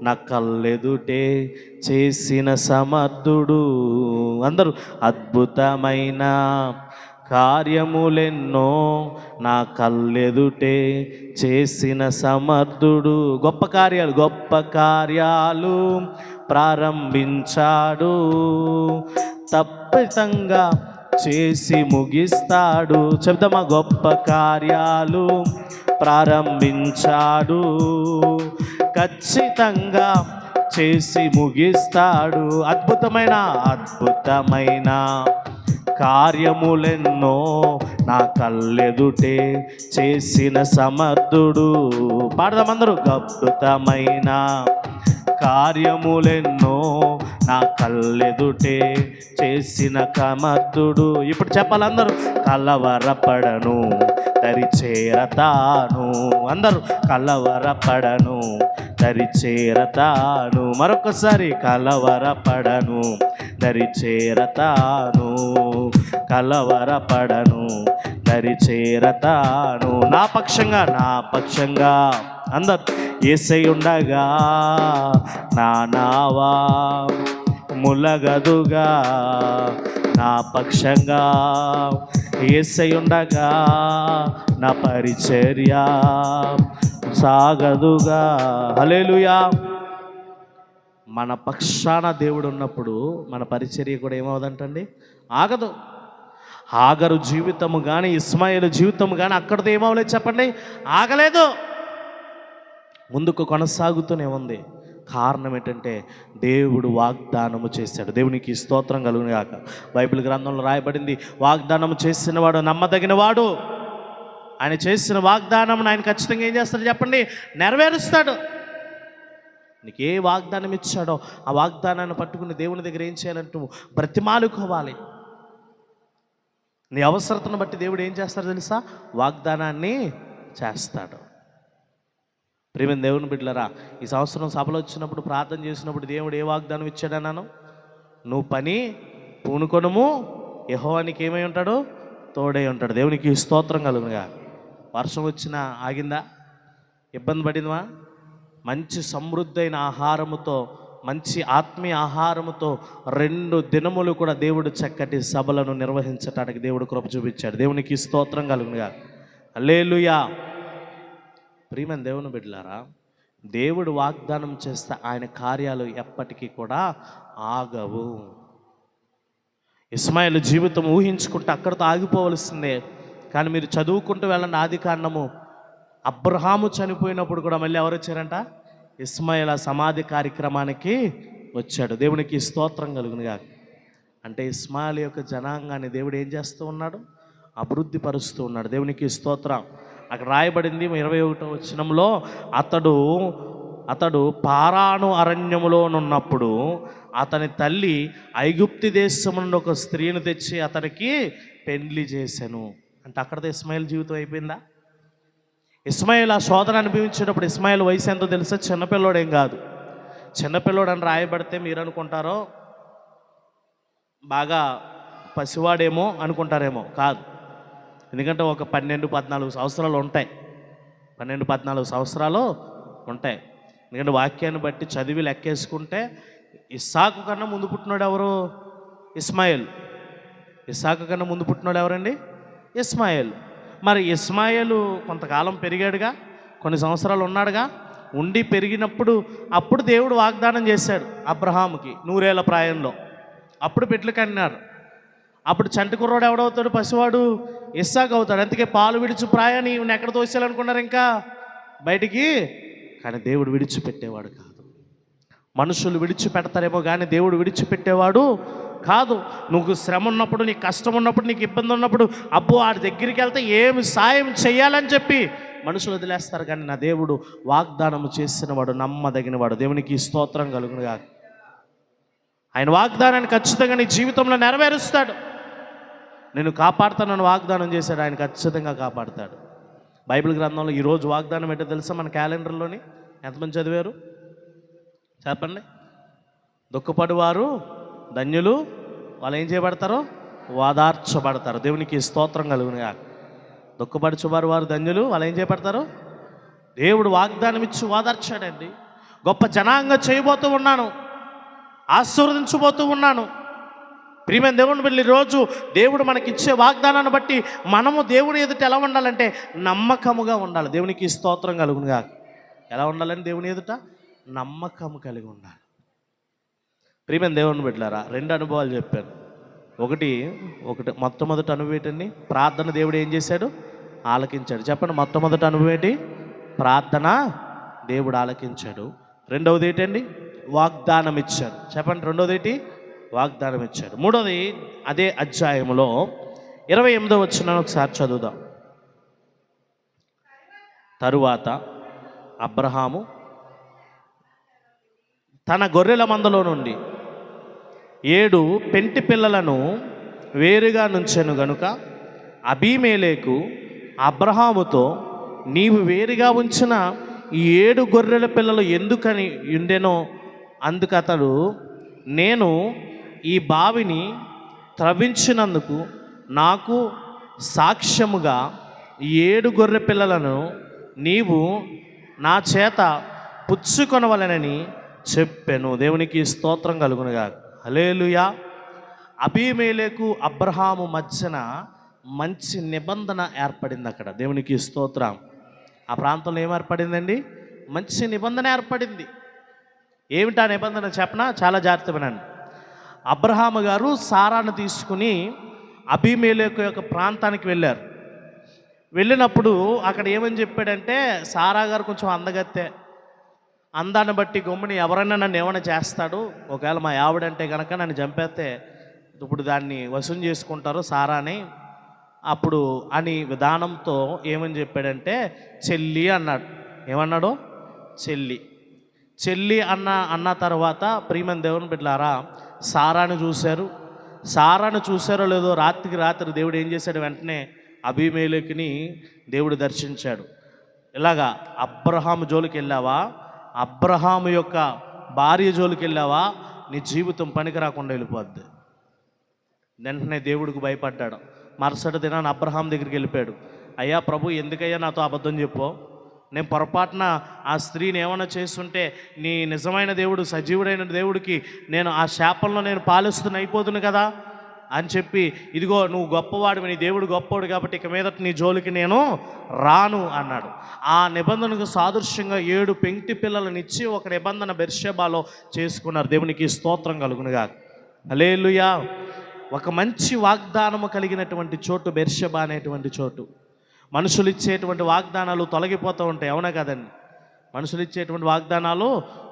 A: నా కళ్ళెదుటే చేసిన సమర్థుడు. అందరూ అద్భుతమైన కార్యములెన్నో నా కళ్ళెదుటే చేసిన సమర్థుడు. గొప్ప కార్యాలు ప్రారంభించాడు, తప్పితంగా చేసి ముగిస్తాడు. చెప్దామా? గొప్ప కార్యాలు ప్రారంభించాడు, ఖచ్చితంగా చేసి ముగిస్తాడు. అద్భుతమైన కార్యములెన్నో నా కళ్ళెదుటే చేసిన సమర్థుడు. పాడదామందరూ. అద్భుతమైన కార్యములెన్నో నా కళ్ళెదుటే చేసిన సమర్థుడు. ఇప్పుడు చెప్పాలందరూ. కలవరపడను దరి చేరతాను. అందరూ కలవరపడను దరి చేరతాను. మరొకసారి. కలవరపడను దరి చేరతాను. కలవరపడను దరి చేరతాను. నా పక్షంగా అందరు యేసై ఉండగా నా నావా ములగదుగా. నా పక్షంగా యేసై ఉండగా నా పరిచర్య సాగదుగా. హల్లెలూయా. మన పక్షాన దేవుడు ఉన్నప్పుడు మన పరిచర్య కూడా ఏమవుదంటండి? ఆగదు. హాగరు జీవితము కానీ ఇస్మాయిలు జీవితము కానీ అక్కడితో ఏమవలేదు చెప్పండి? ఆగలేదు, ముందుకు కొనసాగుతూనే ఉంది. కారణం ఏంటంటే దేవుడు వాగ్దానము చేశాడు. దేవునికి స్తోత్రం కలుగును గాక. బైబిల్ గ్రంథంలో రాయబడింది, వాగ్దానము చేసినవాడు నమ్మదగిన వాడు. ఆయన చేసిన వాగ్దానం ఆయన ఖచ్చితంగా ఏం చేస్తాడు చెప్పండి? నెరవేరుస్తాడు. నీకు ఏ వాగ్దానం ఇచ్చాడో ఆ వాగ్దానాన్ని పట్టుకుని దేవుని దగ్గర ఏం చేయాలంటూ బ్రతిమాలుకోవాలి. నీ అవసరతను బట్టి దేవుడు ఏం చేస్తాడో తెలుసా? వాగ్దానాన్ని చేస్తాడు. ప్రియమైన దేవుని బిడ్డలారా, ఈ సంవత్సరం సభలో వచ్చినప్పుడు ప్రార్థన చేసినప్పుడు దేవుడు ఏ వాగ్దానం ఇచ్చాడన్నాను? నువ్వు పని పూనుకొనుము, యెహోవా నీకు ఏమై ఉంటాడు? తోడై ఉంటాడు. దేవునికి స్తోత్రం కలుగునుగా. వర్షం వచ్చినా ఆగిందా? ఇబ్బంది పడిందా? మంచి సమృద్ధైన ఆహారముతో, మంచి ఆత్మీయ ఆహారముతో 2 దినములు కూడా దేవుడు చక్కటి సభలను నిర్వహించడానికి దేవుడు కృప చూపించాడు. దేవునికి స్తోత్రం కలుగునుగా. హల్లెలూయా. ప్రియమైన దేవుని బిడ్డలారా, దేవుడు వాగ్దానం చేస్తే ఆయన కార్యాలు ఎప్పటికీ కూడా ఆగవు. ఇస్మాయిల్ జీవితం ఊహించుకుంటే అక్కడితో ఆగిపోవలసిందే. కానీ మీరు చదువుకుంటూ వెళ్ళండి. ఆదికాండము అబ్రహాము చనిపోయినప్పుడు కూడా మళ్ళీ ఎవరు వచ్చారంట? ఇస్మాయిల్ ఆ సమాధి కార్యక్రమానికి వచ్చాడు. దేవునికి స్తోత్రం కలుగునుగా. అంటే ఇస్మాయిల్ యొక్క జనాంగాన్ని దేవుడు ఏం చేస్తూ ఉన్నాడు? అభివృద్ధి పరుస్తూ ఉన్నాడు. దేవునికి స్తోత్రం. అక్కడ రాయబడింది 21వ వచనంలో, అతడు పారాను అరణ్యములోనున్నప్పుడు అతని తల్లి ఐగుప్తి దేశం నుండి ఒక స్త్రీని తెచ్చి అతనికి పెండ్లి చేశాను. అంటే అక్కడతో ఇస్మాయిల్ జీవితం అయిపోయిందా? ఇస్మాయిల్ ఆ శోధన అనుభవించేటప్పుడు ఇస్మాయిల్ వయసు ఎంతో తెలుసా? చిన్నపిల్లోడేం కాదు. చిన్నపిల్లోడు అని రాయబడితే మీరు అనుకుంటారో బాగా పసివాడేమో అనుకుంటారేమో. కాదు. ఎందుకంటే ఒక 12-14 సంవత్సరాలు ఉంటాయి. 12-14 సంవత్సరాలు ఉంటాయి. ఎందుకంటే వాక్యాన్ని బట్టి చదివి లెక్కేసుకుంటే ఇస్సాకు కన్నా ముందు పుట్టినోడు ఎవరు? ఇస్మాయిల్. ఇస్సాకు కన్నా ముందు పుట్టినోడు ఎవరండి? ఇస్మాయిల్. మరి ఇస్మాయిల్ కొంతకాలం పెరిగాడుగా, కొన్ని సంవత్సరాలు ఉన్నాడుగా. ఉండి పెరిగినప్పుడు అప్పుడు దేవుడు వాగ్దానం చేశాడు అబ్రహాముకి 100 ఏళ్ల ప్రాయంలో. అప్పుడు పెట్లు కన్నాడు. అప్పుడు చంటి కుర్రోడు ఎవడవుతాడు? పసివాడు ఇస్సాకు అవుతాడు. అందుకే పాలు విడిచి ప్రాయాన్ని ఈయన ఎక్కడ తోసేయాలనుకున్నారు ఇంకా బయటికి. కానీ దేవుడు విడిచిపెట్టేవాడు కాదు. మనుషులు విడిచిపెడతారేమో కానీ దేవుడు విడిచిపెట్టేవాడు కాదు. నువ్వు శ్రమ ఉన్నప్పుడు, నీకు కష్టం ఉన్నప్పుడు, నీకు ఇబ్బంది ఉన్నప్పుడు, అబ్బో వాడి దగ్గరికి వెళ్తే ఏమి సాయం చేయాలని చెప్పి మనుషులు వదిలేస్తారు. కానీ నా దేవుడు వాగ్దానం చేసినవాడు నమ్మదగినవాడు. దేవునికి స్తోత్రం కలుగునుగా. ఆయన వాగ్దానాన్ని ఖచ్చితంగా నీ జీవితంలో నెరవేరుస్తాడు. నేను కాపాడుతానని వాగ్దానం చేశాడు. ఆయన ఖచ్చితంగా కాపాడుతాడు. బైబిల్ గ్రంథంలో ఈరోజు వాగ్దానం ఏంటో తెలుసా? మన క్యాలెండర్లోని ఎంతమంది చదివారు చెప్పండి? దుఃఖపడువారు ధన్యులు, వాళ్ళు ఏం చేయబడతారో? ఓదార్చబడతారు. దేవునికి స్తోత్రం కలుగునుగా. దుఃఖపడుచువారు వారు ధన్యులు, వాళ్ళు ఏం చేయబడతారు? దేవుడు వాగ్దానం ఇచ్చి ఓదార్చాడండి. గొప్ప జనాంగం చేయబోతూ ఉన్నాను, ఆశీర్వదించబోతూ ఉన్నాను. ప్రియమైన దేవుని బిడ్డలు, ఈరోజు దేవుడు మనకిచ్చే వాగ్దానాన్ని బట్టి మనము దేవుని ఎదుట ఎలా ఉండాలంటే నమ్మకముగా ఉండాలి. దేవునికి స్తోత్రం కలుగునుగా. ఎలా ఉండాలని దేవుని ఎదుట? నమ్మకము కలిగి ఉండాలి. ప్రియమైన దేవుని బిడ్డలారా, 2 అనుభవాలు చెప్పాను. ఒకటి మొట్టమొదటి అనుభవం ఏంటండి? ప్రార్థన దేవుడు ఏం చేశాడు? ఆలకించాడు. చెప్పండి, మొట్టమొదటి అనుభవం ఏంటి? ప్రార్థన దేవుడు ఆలకించాడు. రెండవది ఏంటండి? వాగ్దానం ఇచ్చాడు. చెప్పండి, రెండవది ఏంటి? వాగ్దానం ఇచ్చాడు. మూడోది అదే అధ్యాయంలో 28వ వచనాన్ని ఒకసారి చదువుదాం. తరువాత అబ్రహాము తన గొర్రెల మందలో నుండి 7 పెంటి పిల్లలను వేరుగా నుంచెను గనుక అబీమెలెకు అబ్రహాముతో, నీవు వేరుగా ఉంచిన ఈ 7 గొర్రెల పిల్లలు ఎందుకని ఉండెనో అందుకు అతడు, నేను ఈ బావిని త్రవ్వించినందుకు నాకు సాక్ష్యముగా 7 గొర్రె పిల్లలను నీవు నా చేత పుచ్చుకొనవలెనని చెప్పెను. దేవునికి స్తోత్రం కలుగునుగా. హల్లెలూయా. అబీమెలెకు అబ్రహాము మధ్యన మంచి నిబంధన ఏర్పడింది అక్కడ. దేవునికి స్తోత్రం. ఆ ప్రాంతంలో ఏం ఏర్పడిందండి? మంచి నిబంధన ఏర్పడింది. ఏమిటా నిబంధన చెప్పనా? చాలా జాగ్రత్త వినండి. అబ్రహాము గారు సారాను తీసుకుని అబీమెలెకు యొక్క ప్రాంతానికి వెళ్ళారు. వెళ్ళినప్పుడు అక్కడ ఏమని చెప్పాడంటే, సారా గారు కొంచెం అందగత్తే, అందాన్ని బట్టి గమ్ముని ఎవరైనా నన్ను ఏమైనా చేస్తాడు, ఒకవేళ మా ఆవిడంటే కనుక నన్ను చంపేస్తే ఇప్పుడు దాన్ని వసూలు చేసుకుంటారు సారాని అప్పుడు అని విధానంతో ఏమని చెప్పాడంటే చెల్లి అన్నాడు. ఏమన్నాడు? చెల్లి. చెల్లి అన్న తర్వాత ప్రియమైన దేవుని బిడ్డలారా, సారాను చూశారు. సారాను చూశారో లేదో రాత్రికి రాత్రి దేవుడు ఏం చేశాడు? వెంటనే అబీమెలెకుని దేవుడు దర్శించాడు. ఇలాగా అబ్రహాము జోలికి వెళ్ళావా, అబ్రహాము యొక్క భార్య జోలికి వెళ్ళావా, నీ జీవితం పనికి రాకుండా వెళ్ళిపోద్ది. వెంటనే దేవుడికి భయపడ్డాడు. మరుసటి దినాన్ని అబ్రహాం దగ్గరికి వెళ్ళిపోయాడు. అయ్యా ప్రభు, ఎందుకయ్యా నాతో అబద్ధం చెప్పు? నేను పొరపాటున ఆ స్త్రీని ఏమైనా చేస్తుంటే నీ నిజమైన దేవుడు, సజీవుడైన దేవుడికి నేను ఆ శాపంలో నేను పాలిస్తున్న అయిపోతుంది కదా అని చెప్పి, ఇదిగో నువ్వు గొప్పవాడు, నీ దేవుడు గొప్పవాడు కాబట్టి ఇక మీదట నీ జోలికి నేను రాను అన్నాడు. ఆ నిబంధనకు సాదృశ్యంగా 7 పెంటి పిల్లలనిచ్చి ఒక నిబంధన బెర్షెబాలో చేసుకున్నారు. దేవునికి స్తోత్రం కలుగునుగా. హల్లెలూయా. ఒక మంచి వాగ్దానము కలిగినటువంటి చోటు బెర్షెబా అనేటువంటి చోటు. మనుషులు ఇచ్చేటువంటి వాగ్దానాలు తొలగిపోతూ ఉంటాయి, అవునా కదండి? మనుషులు ఇచ్చేటువంటి వాగ్దానాలు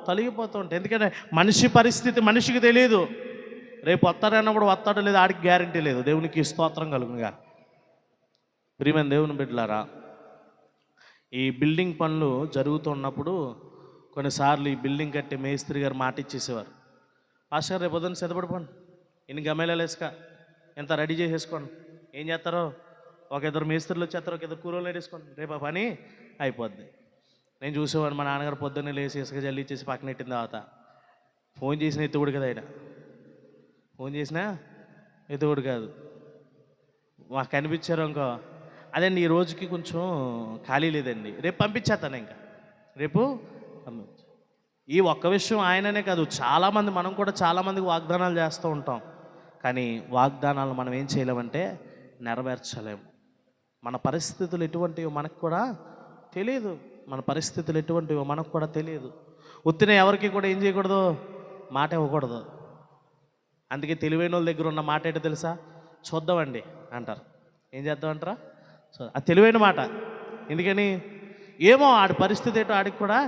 A: తొలగిపోతూ ఉంటాయి. ఎందుకంటే మనిషి పరిస్థితి మనిషికి తెలియదు. రేపు వస్తారన్నప్పుడు వస్తాడో లేదు ఆడికి గ్యారంటీ లేదు. దేవునికి స్తోత్రం కలుగునుగా. ప్రియమైన దేవుని బిడ్డలారా, ఈ బిల్డింగ్ పనులు జరుగుతున్నప్పుడు కొన్నిసార్లు ఈ బిల్డింగ్ కట్టే మేస్త్రి గారు మాట ఇచ్చేసేవారు, పాస్టర్ రేపు పొద్దున్న సిద్ధపడిపోండి, ఇన్ని గమేళాలు వేసుక ఎంత రెడీ చేసేసుకోండి. ఏం చేస్తారో ఒక 2 మేస్త్రులు వచ్చేస్తారు, ఒక 2 కూరలు వేసుకోండి, రేపు ఆ పని అయిపోద్ది. నేను చూసేవాడు, మా నాన్నగారు పొద్దున్నే లేచి ఇసుక జల్లి ఇచ్చేసి పక్కన పెట్టిన తర్వాత ఫోన్ చేసిన ఎత్తువుడు కదా ఆయన, ఫోన్ చేసినా ఎత్తువుడు కాదు. మాకు కనిపించారు ఇంకో, అదండి ఈ రోజుకి కొంచెం ఖాళీ లేదండి, రేపు పంపించేస్తాను, ఇంకా రేపు పంపించు. ఈ ఒక్క విషయం ఆయననే కాదు, చాలామంది, మనం కూడా చాలామందికి వాగ్దానాలు చేస్తూ ఉంటాం. కానీ వాగ్దానాలు మనం ఏం చేయలేమంటే నెరవేర్చలేము. మన పరిస్థితులు ఎటువంటివో మనకు కూడా తెలియదు. మన పరిస్థితులు ఎటువంటివో మనకు కూడా తెలియదు. ఉత్తిన ఎవరికి కూడా ఏం చేయకూడదు, మాట ఇవ్వకూడదు. అందుకే తెలివైన వాళ్ళ దగ్గర ఉన్న మాట ఏంటో తెలుసా? చూద్దామండి అంటారు. ఏం చేద్దామంటారా? అది తెలివైన మాట. ఎందుకని? ఏమో ఆడి పరిస్థితి ఏంటో ఆడికి కూడా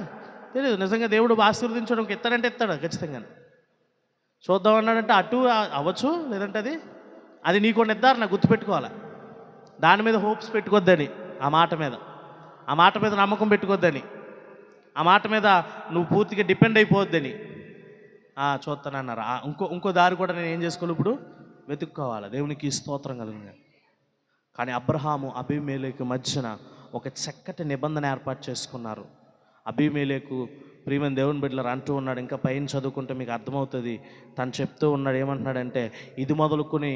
A: తెలియదు. నిజంగా దేవుడు ఆశీర్వదించడానికి ఇస్తాడంటే ఇస్తాడు ఖచ్చితంగా. చూద్దాం అన్నాడంటే అటు అవ్వచ్చు, లేదంటే అది నీకు నిర్ధారణ గుర్తుపెట్టుకోవాలి. దాని మీద హోప్స్ పెట్టుకోద్దని, ఆ మాట మీద నమ్మకం పెట్టుకోద్దని, ఆ మాట మీద నువ్వు పూర్తిగా డిపెండ్ అయిపోవద్దని. చూస్తానన్నారు. ఇంకో దారి కూడా నేను ఏం చేసుకోవాలి, ఇప్పుడు వెతుక్కోవాలి. దేవునికి స్తోత్రం కలుగును. కానీ అబ్రహాము అబీమెలెకు మధ్యన ఒక చక్కటి నిబంధన ఏర్పాటు చేసుకున్నారు. అబీమెలెకు ప్రియమైన దేవుని బిడ్డలు అంటూ ఉన్నాడు, ఇంకా పైన చదువుకుంటే మీకు అర్థమవుతుంది. తను చెప్తూ ఉన్నాడు, ఏమంటున్నాడంటే, ఇది మొదలుకొని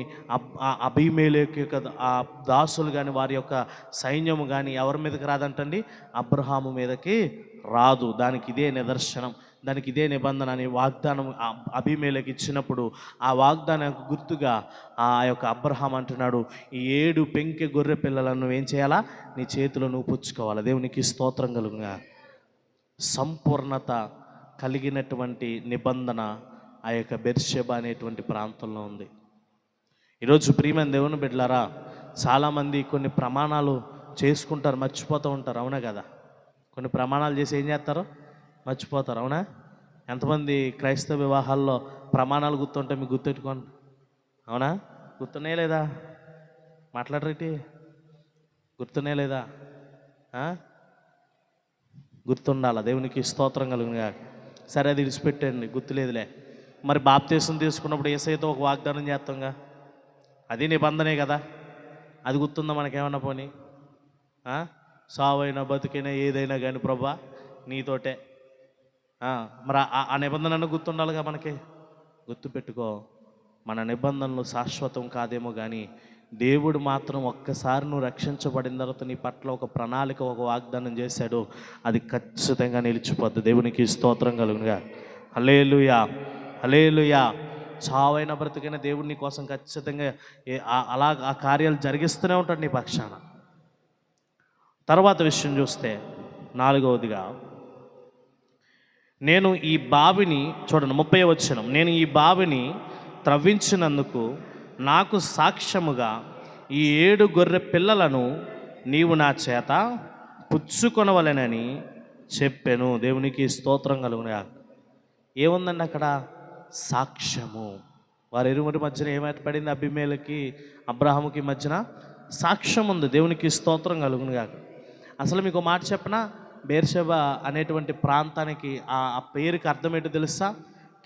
A: అబీమెలెకు యొక్క ఆ దాసులు కానీ వారి యొక్క సైన్యము కానీ ఎవరి మీదకి రాదంటండి, అబ్రహాము మీదకి రాదు. దానికి ఇదే నిదర్శనం, దానికి ఇదే నిబంధన అని వాగ్దానం అబీమెలెకు ఇచ్చినప్పుడు ఆ వాగ్దానానికి గుర్తుగా ఆ యొక్క అబ్రహాం అంటున్నాడు, ఈ 7 పెంకె గొర్రె పిల్లలను ఏం చేయాలా? నీ చేతిలో నువ్వు పుచ్చుకోవాలి. దేవునికి స్తోత్రం కలుగుగా. సంపూర్ణత కలిగినటువంటి నిబంధన ఆ యొక్క బెర్షెబా అనేటువంటి ప్రాంతంలో ఉంది. ఈరోజు ప్రియమైన దేవుని బిడ్డలారా, చాలామంది కొన్ని ప్రమాణాలు చేసుకుంటారు, మర్చిపోతూ ఉంటారు, అవునా కదా? కొన్ని ప్రమాణాలు చేసి ఏం చేస్తారు? మర్చిపోతారు, అవునా? ఎంతమంది క్రైస్తవ వివాహాల్లో ప్రమాణాలు గుర్తుంటే మీకు గుర్తెట్టుకోండి. అవునా? గుర్తున్నాయా లేదా? మాట్లాడరేటి? గుర్తున్నాయా లేదా? గుర్తుండాలా? దేవునికి స్తోత్రం కలుగునుగా. సరే, అది విడిచిపెట్టండి, గుర్తులేదులే. మరి బాప్తీసం తీసుకున్నప్పుడు యేసయ్యతో ఒక వాగ్దానం చేస్తాంగా, అది నిబంధనే కదా. అది గుర్తుందా మనకేమన్నా? పోనీ సావైనా బతికైనా ఏదైనా కానీ ప్రభా నీతోటే. మరి ఆ నిబంధనను గుర్తుండాలిగా మనకి. గుర్తుపెట్టుకో, మన నిబంధనలు శాశ్వతం కాదేమో కానీ దేవుడు మాత్రం ఒక్కసారి నువ్వు రక్షించబడిన తర్వాత నీ పట్ల ఒక ప్రణాళిక, ఒక వాగ్దానం చేశాడు, అది ఖచ్చితంగా నిలిచిపోద్ది. దేవునికి స్తోత్రం కలుగునుగా. హల్లెలూయా, హల్లెలూయా. చావైన బ్రతికైన దేవుడు నీ కోసం ఖచ్చితంగా అలా ఆ కార్యాలు జరిగిస్తూనే ఉంటాడు నీ పక్షాన. తర్వాత విషయం చూస్తే 4వదిగా, నేను ఈ బావిని, చూడండి 30వ వచనం, నేను ఈ బావిని త్రవ్వించినందుకు నాకు సాక్ష్యముగా ఈ 7 గొర్రె పిల్లలను నీవు నా చేత పుచ్చుకొనవలెనని చెప్పాను. దేవునికి స్తోత్రం కలుగునుగా. ఏముందండి అక్కడ? సాక్ష్యము. వారి ఇరువురి మధ్యన ఏమైపడింది? అబీమెలెకుకి అబ్రహాముకి మధ్యన సాక్ష్యం ఉంది. దేవునికి స్తోత్రం కలుగునుగా. అసలు మీకు మాట చెప్పనా, బేర్షెబా అనేటువంటి ప్రాంతానికి ఆ పేరుకి అర్థం ఏంటో తెలుసా?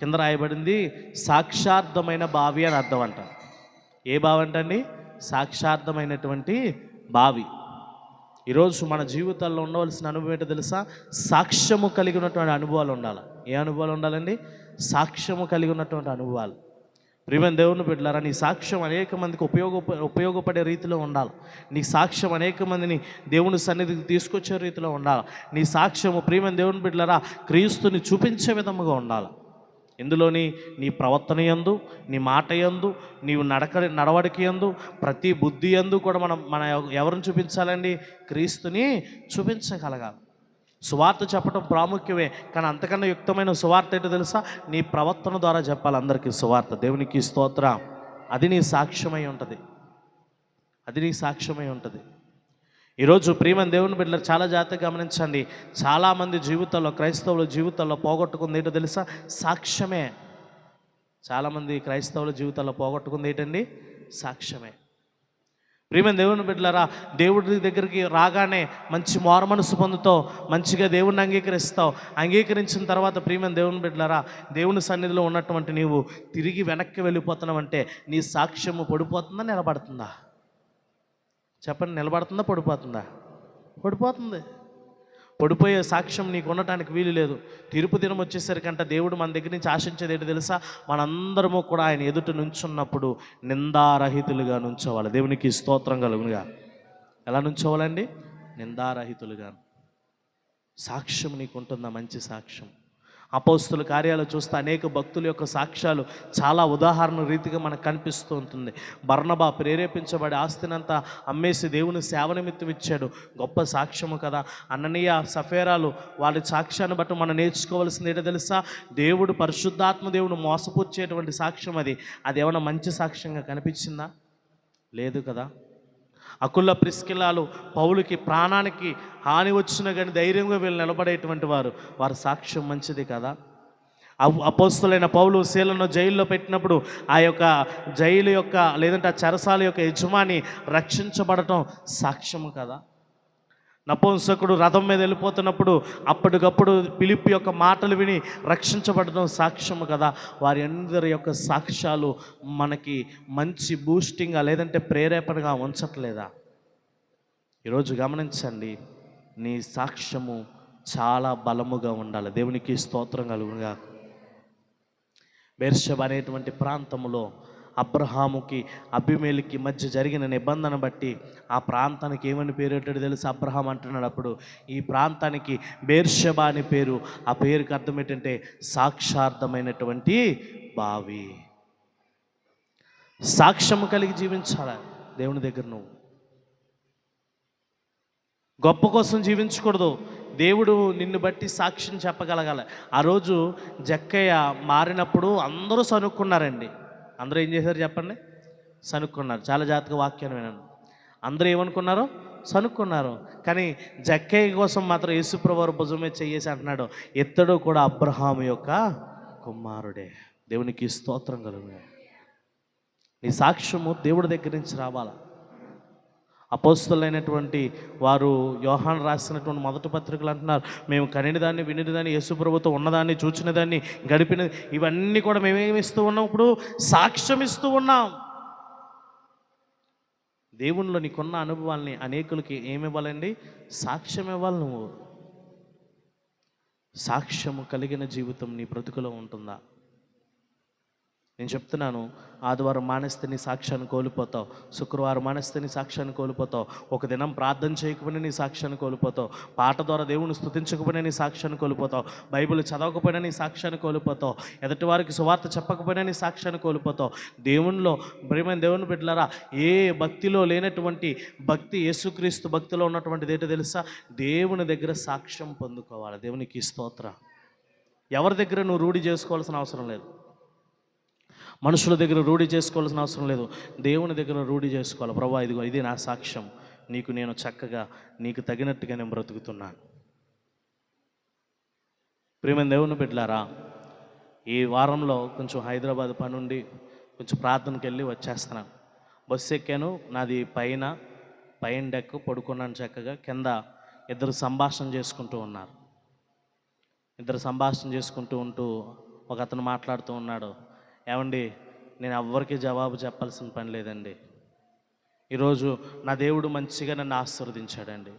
A: కింద రాయబడింది సాక్షార్థమైన బావి అని అర్థం అంట. ఏ బావి అంటండి? సాక్షార్థమైనటువంటి బావి. ఈరోజు మన జీవితాల్లో ఉండవలసిన అనుభవం ఏంటో తెలుసా? సాక్ష్యము కలిగి ఉన్నటువంటి అనుభవాలు ఉండాలి. ఏ అనుభవాలు ఉండాలండి? సాక్ష్యము కలిగి ఉన్నటువంటి అనుభవాలు. ప్రియమైన దేవుని బిడ్డలారా, నీ సాక్ష్యం అనేక మందికి ఉపయోగపడే రీతిలో ఉండాలి. నీ సాక్ష్యం అనేక మందిని దేవుని సన్నిధికి తీసుకొచ్చే రీతిలో ఉండాలి. నీ సాక్ష్యము ప్రియమైన దేవుని బిడ్డలారా క్రీస్తుని చూపించే విధముగా ఉండాలి. ఇందులోని నీ ప్రవర్తన యందు, నీ మాట యందు, నీవు నడవడిక యందు, ప్రతి బుద్ధి యందు కూడా మన ఎవరిని చూపించాలండి? క్రీస్తుని చూపించగలగాలి. సువార్త చెప్పడం ప్రాముఖ్యమే, కానీ అంతకన్నా యుక్తమైన సువార్త ఏంటో తెలుసా? నీ ప్రవర్తన ద్వారా చెప్పాలి అందరికీ సువార్త. దేవునికి స్తోత్రం. అది నీ సాక్ష్యమై ఉంటుంది. అది నీ సాక్ష్యమై ఉంటుంది. ఈరోజు ప్రియమైన దేవుని బిడ్డలు చాలా జాగ్రత్తగా గమనించండి. చాలామంది జీవితాల్లో, క్రైస్తవుల జీవితాల్లో పోగొట్టుకుంది ఏంటో తెలుసా? సాక్ష్యమే. చాలామంది క్రైస్తవుల జీవితాల్లో పోగొట్టుకుంది ఏంటండి? సాక్ష్యమే. ప్రియమైన దేవుని బిడ్డలారా, దేవుడి దగ్గరికి రాగానే మంచి మారుమనసు పొందుతావు, మంచిగా దేవుణ్ణి అంగీకరిస్తావు. అంగీకరించిన తర్వాత ప్రియమైన దేవుని బిడ్డలారా, దేవుని సన్నిధిలో ఉన్నటువంటి నీవు తిరిగి వెనక్కి వెళ్ళిపోతున్నావంటే నీ సాక్ష్యము పడిపోతుందా, నిలబడుతుందా? చెప్పండి, నిలబడుతుందా, పడిపోతుందా? పడిపోతుంది. పడిపోయే సాక్ష్యం నీకు ఉండటానికి వీలు లేదు. తీర్పు దినం వచ్చేసరికంట దేవుడు మన దగ్గర నుంచి ఆశించేది ఏంటి తెలుసా? మనందరము కూడా ఆయన ఎదుట నుంచున్నప్పుడు నిందారహితులుగా నుంచోవాలి. దేవునికి స్తోత్రం కలుగునుగా. ఎలా నుంచోవాలండి? నిందారహితులుగా. సాక్ష్యం నీకు ఉంటుందా? మంచి సాక్ష్యం. అపోస్తుల కార్యాలు చూస్తే అనేక భక్తుల యొక్క సాక్ష్యాలు చాలా ఉదాహరణ రీతిగా మనకు కనిపిస్తూ ఉంటుంది. బర్నబా ప్రేరేపించబడి ఆస్తినంతా అమ్మేసి దేవుని సేవ నిమిత్తం ఇచ్చాడు. గొప్ప సాక్ష్యము కదా. అననీయ సఫేరాలు వాళ్ళ సాక్ష్యాన్ని బట్టి మనం నేర్చుకోవాల్సింది ఏంటో తెలుసా? దేవుడు, పరిశుద్ధాత్మ దేవుడు మోసపుచ్చేటువంటి సాక్ష్యం అది. అది ఏమైనా మంచి సాక్ష్యంగా కనిపించిందా? లేదు కదా. అకుల ప్రిస్కిలాలు పౌలుకి ప్రాణానికి హాని వచ్చినా కానీ ధైర్యంగా వీళ్ళు నిలబడేటువంటి వారి సాక్ష్యం మంచిది కదా. అపోస్తులైన పౌలు శీలను జైల్లో పెట్టినప్పుడు ఆ యొక్క జైలు యొక్క లేదంటే ఆ చెరసాల యొక్క యజమాని రక్షించబడటం సాక్ష్యము కదా. నపుంసకుడు రథం మీద వెళ్ళిపోతున్నప్పుడు అప్పటికప్పుడు ఫిలిప్పు యొక్క మాటలు విని రక్షించబడడం సాక్ష్యము కదా. వారి అందరి యొక్క సాక్ష్యాలు మనకి మంచి బూస్టింగ్గా లేదంటే ప్రేరేపణగా ఉంచట్లేదా? ఈరోజు గమనించండి, నీ సాక్ష్యము చాలా బలముగా ఉండాలి. దేవునికి స్తోత్రం కలుగునుగా. బెర్షెబా అనేటువంటి ప్రాంతంలో అబ్రహాముకి అబీమెలెకుకి మధ్య జరిగిన నిబంధన బట్టి ఆ ప్రాంతానికి ఏమని పేరు పెట్టాడు తెలుసు? అబ్రహాం అంటున్నాడు అప్పుడు ఈ ప్రాంతానికి బెర్షెబా అని పేరు. ఆ పేరుకి అర్థం ఏంటంటే సాక్షార్థమైనటువంటి బావి. సాక్ష్యము కలిగి జీవించాలి దేవుని దగ్గర. నువ్వు గొప్ప కోసం జీవించకూడదు. దేవుడు నిన్ను బట్టి సాక్ష్యం చెప్పగలగాలి. ఆ రోజు జక్కయ్య మారినప్పుడు అందరూ సనుక్కున్నారండి. అందరూ ఏం చేశారు చెప్పండి? సనుక్కున్నారు. చాలా జాగ్రత్తగా వాక్యాన్ని వినండి. అందరూ ఏమనుకున్నారు? సనుక్కున్నారు. కానీ జక్కయ్య కోసం మాత్రం యేసుప్రభువారు భుజమే చెయ్యేసి అంటున్నాడు, ఇత్తడు కూడా అబ్రహాము యొక్క కుమారుడే. దేవునికి స్తోత్రం కలుగును. నీ సాక్ష్యము దేవుడి దగ్గర నుంచి రావాలా. అపోస్తలులైనటువంటి వారు యోహాను రాసినటువంటి మొదటి పత్రికలు అంటున్నారు, మేము కనినదాన్ని వినినదాన్ని యేసుప్రభుతో ఉన్నదాన్ని చూచినదాన్ని గడిపినది ఇవన్నీ కూడా మేమేమి ఇస్తూ ఉన్నాం, ఇప్పుడు సాక్ష్యం ఇస్తూ ఉన్నాం. దేవునిలో నీకున్న అనుభవాల్ని అనేకులకి ఏమి ఇవ్వాలండి? సాక్ష్యం ఇవ్వాలి. నువ్వు సాక్ష్యము కలిగిన జీవితం నీ బ్రతుకులో ఉంటుందా? నేను చెప్తున్నాను, ఆదివారం మానేస్తే నీ సాక్ష్యాన్ని కోల్పోతావు, శుక్రవారం మానేస్తే నీ సాక్ష్యాన్ని కోల్పోతావు, ఒక దినం ప్రార్థన చేయకపోయినా నీ సాక్ష్యాన్ని కోల్పోతావు, పాట ద్వారా దేవుని స్తుతించకపోయినా నీ సాక్ష్యాన్ని కోల్పోతావు, బైబిల్ చదవకపోయినా నీ సాక్ష్యాన్ని కోల్పోతావు, ఎదుటి వారికి సువార్త చెప్పకపోయినా నీ సాక్ష్యాన్ని కోల్పోతావు. దేవునిలో ప్రియమైన దేవుని బిడ్డలారా, ఏ భక్తిలో లేనటువంటి భక్తి యేసుక్రీస్తు భక్తిలో ఉన్నటువంటిది ఏంటో తెలుసా? దేవుని దగ్గర సాక్ష్యం పొందుకోవాలి. దేవునికి స్తోత్రం. ఎవరి దగ్గర నువ్వు రూఢి చేసుకోవాల్సిన అవసరం లేదు, మనుషుల దగ్గర రూఢి చేసుకోవాల్సిన అవసరం లేదు, దేవుని దగ్గర రూఢి చేసుకోవాలి. ప్రభా, ఇదిగో ఇది నా సాక్ష్యం, నీకు నేను చక్కగా నీకు తగినట్టుగా నేను బ్రతుకుతున్నాను. ప్రియమైన దేవుని బిడ్డలారా, ఈ వారంలో కొంచెం హైదరాబాద్ పని ఉండి కొంచెం ప్రార్థనకి వెళ్ళి వచ్చేస్తున్నాను. బస్సు ఎక్కాను, నాది పైన డెక్, పడుకున్నాను చక్కగా. కింద ఇద్దరు సంభాషణ చేసుకుంటూ ఉన్నారు. ఇద్దరు సంభాషణ చేసుకుంటూ ఉంటూ ఒక అతను మాట్లాడుతూ ఉన్నాడు, ఏమండి నేను ఎవ్వరికి జవాబు చెప్పాల్సిన పని లేదండి, ఈరోజు నా దేవుడు మంచిగా నన్ను ఆశీర్వదించాడండి,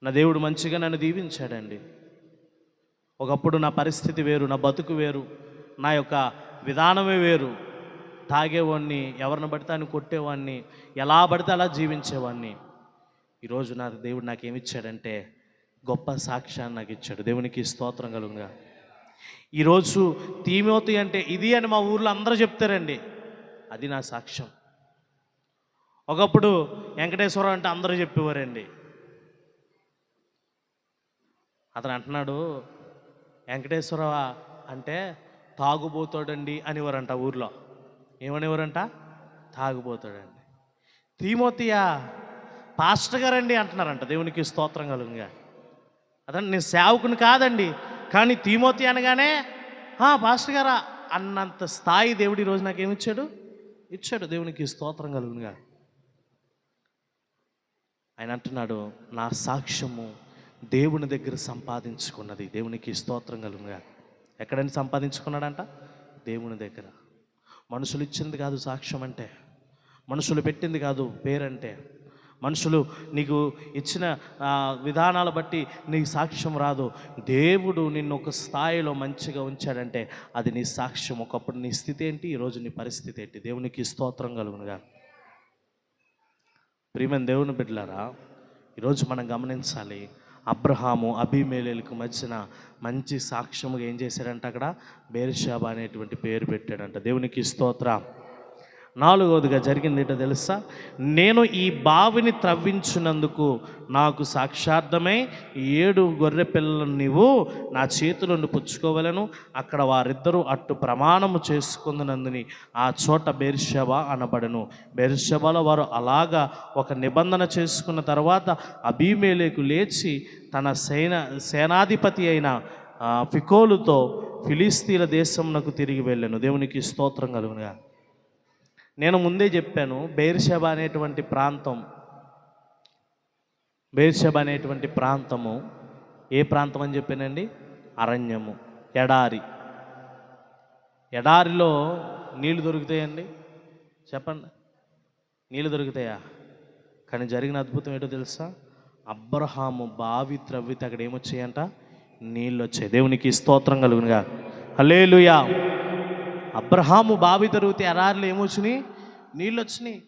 A: నా దేవుడు మంచిగా నన్ను దీవించాడండి. ఒకప్పుడు నా పరిస్థితి వేరు, నా బతుకు వేరు, నా యొక్క విధానమే వేరు. తాగేవాడిని, ఎవరిని పడితే ఆయన కొట్టేవాడిని, ఎలా పడితే అలా జీవించేవాడిని. ఈరోజు నా దేవుడు నాకేమిచ్చాడంటే గొప్ప సాక్ష్యాన్ని నాకు ఇచ్చాడు. దేవునికి స్తోత్రం కలుగుగా. ఈరోజు తిమోతి అంటే ఇది అని మా ఊర్లో అందరూ చెప్తారండి, అది నా సాక్ష్యం. ఒకప్పుడు వెంకటేశ్వరం అంటే అందరూ చెప్పేవారండి. అతను అంటున్నాడు, వెంకటేశ్వర అంటే తాగుబోతాడండి అనేవారంట ఊర్లో. ఏమనేవారంట? తాగుబోతాడండి. తిమోతియా పాస్టర్ గారండి అంటున్నారంట. దేవునికి స్తోత్రం కలుగుగా. అతను నేను సేవకుని కాదండి, కానీ తిమోతి అనగానే పాస్టర్ గారా అన్నంత స్థాయి దేవుడు ఈరోజు నాకేమిచ్చాడు? ఇచ్చాడు. దేవునికి స్తోత్రం కలుగునుగా. ఆయన అంటున్నాడు, నా సాక్ష్యము దేవుని దగ్గర సంపాదించుకున్నది. దేవునికి స్తోత్రం కలుగునుగా. ఎక్కడని సంపాదించుకున్నాడంట? దేవుని దగ్గర. మనుషులు ఇచ్చింది కాదు సాక్ష్యం అంటే, మనుషులు పెట్టింది కాదు పేరంటే, మనుషులు నీకు ఇచ్చిన విధానాలు బట్టి నీకు సాక్ష్యం రాదు. దేవుడు నిన్ను ఒక స్థాయిలో మంచిగా ఉంచాడంటే అది నీ సాక్ష్యం. ఒకప్పుడు నీ స్థితి ఏంటి, ఈరోజు నీ పరిస్థితి ఏంటి? దేవునికి స్తోత్రం కలుగునుగా. ప్రియమైన దేవుని బిడ్డలారా, ఈరోజు మనం గమనించాలి, అబ్రహాము అబీమెలెకు మధ్యన మంచి సాక్ష్యముగా ఏం చేశాడంట? అక్కడ బేర్షెబా అనేటువంటి పేరు పెట్టాడంట. దేవునికి స్తోత్రం. నాలుగవదిగా జరిగింది ఏంటో తెలుసా? నేను ఈ బావిని త్రవ్వించినందుకు నాకు సాక్షార్థమై 7 గొర్రె పిల్లలను నీవు నా చేతుల నుండి పుచ్చుకోవలను. అక్కడ వారిద్దరూ అట్టు ప్రమాణము చేసుకుందునందుని ఆ చోట బేర్షెబా అనబడను. బేర్షెబాలో వారు అలాగా ఒక నిబంధన చేసుకున్న తర్వాత అబీమెలెకు లేచి తన సేనాధిపతి అయిన ఫికోలుతో ఫిలిస్తీన్ల దేశమునకు తిరిగి వెళ్ళాను. దేవునికి స్తోత్రం కలుగునుగా. నేను ముందే చెప్పాను, బెయేర్షెబా అనేటువంటి ప్రాంతము ఏ ప్రాంతం అని చెప్పానండి? అరణ్యము, ఎడారిలో నీళ్లు దొరుకుతాయండి? చెప్పండి, నీళ్ళు దొరుకుతాయా? కానీ జరిగిన అద్భుతం ఏంటో తెలుసా? అబ్రహాము బావి త్రవ్వితే అక్కడ ఏమొచ్చాయంట? నీళ్ళు వచ్చాయి. దేవునికి స్తోత్రం కలుగునుగా. హల్లెలూయా. అబ్రహాము బావి తరిగితే ఎడారిలో ఏమొచ్చినాయి? నీళ్ళు వచ్చినాయి.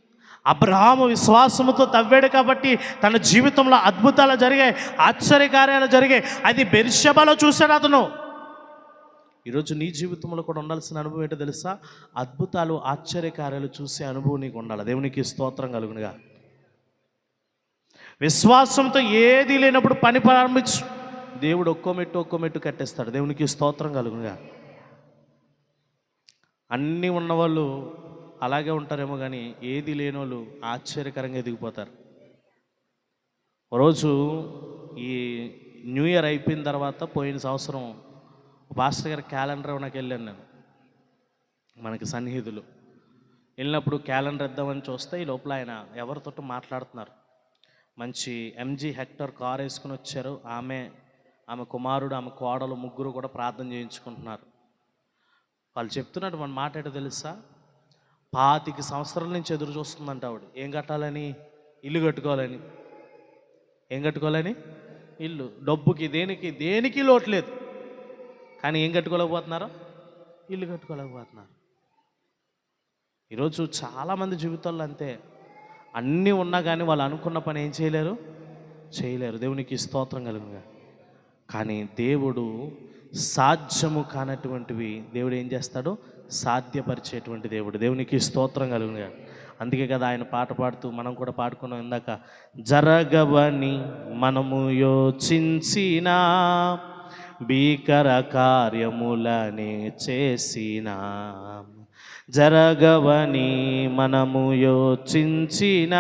A: అబ్రహాము విశ్వాసముతో తవ్వాడు కాబట్టి తన జీవితంలో అద్భుతాలు జరిగాయి, ఆశ్చర్యకార్యాలు జరిగాయి. అది బెర్షెబాలో చూశాడు అతను. ఈరోజు నీ జీవితంలో కూడా ఉండాల్సిన అనుభవం ఏంటో తెలుసా? అద్భుతాలు ఆశ్చర్యకార్యాలు చూసే అనుభవం నీకు ఉండాలి. దేవునికి స్తోత్రం కలుగునుగా. విశ్వాసంతో ఏది లేనప్పుడు పని ప్రారంభించు, దేవుడు ఒక్కో మెట్టు కట్టేస్తాడు. దేవునికి స్తోత్రం కలుగునుగా. అన్నీ ఉన్నవాళ్ళు అలాగే ఉంటారేమో, కానీ ఏది లేని వాళ్ళు ఆశ్చర్యకరంగా ఎదిగిపోతారు. రోజు ఈ న్యూ ఇయర్ అయిపోయిన తర్వాత పోయిన సంవత్సరం పాస్టర్ గారి క్యాలెండర్ నాకు వెళ్ళాను నేను, మనకి సన్నిహితులు వెళ్ళినప్పుడు క్యాలెండర్ ఇద్దామని చూస్తే ఈ లోపల ఆయన ఎవరితోటి మాట్లాడుతున్నారు. మంచి ఎంజీ హెక్టర్ కార్ వేసుకుని వచ్చారు. ఆమె కుమారుడు, ఆమె కోడలు ముగ్గురు కూడా ప్రార్థన చేయించుకుంటున్నారు. వాళ్ళు చెప్తున్నట్టు మన మాట ఏంటో తెలుసా? 25 సంవత్సరాల నుంచి ఎదురు చూస్తుందంట ఆవిడ. ఏం కట్టాలని? ఇల్లు కట్టుకోవాలని. ఏం కట్టుకోవాలని? ఇల్లు. డబ్బుకి దేనికి లోటు లేదు, కానీ ఏం కట్టుకోలేకపోతున్నారు? ఇల్లు కట్టుకోలేకపోతున్నారు. ఈరోజు చాలామంది జీవితాల్లో అంతే, అన్నీ ఉన్నా కానీ వాళ్ళు అనుకున్న పని ఏం చేయలేరు. దేవునికి స్తోత్రం కలుగుగా. కానీ దేవుడు సాధ్యము కానటువంటివి దేవుడు ఏం చేస్తాడు? సాధ్యపరిచేటువంటి దేవుడు. దేవునికి స్తోత్రం కలుగుగా. అందుకే కదా ఆయన పాట పాడుతూ మనం కూడా పాడుకున్నాం ఇందాక, జరగవని మనము యోచించిన భీకర కార్యములనే చేసిన, జరగవని మనము యోచించిన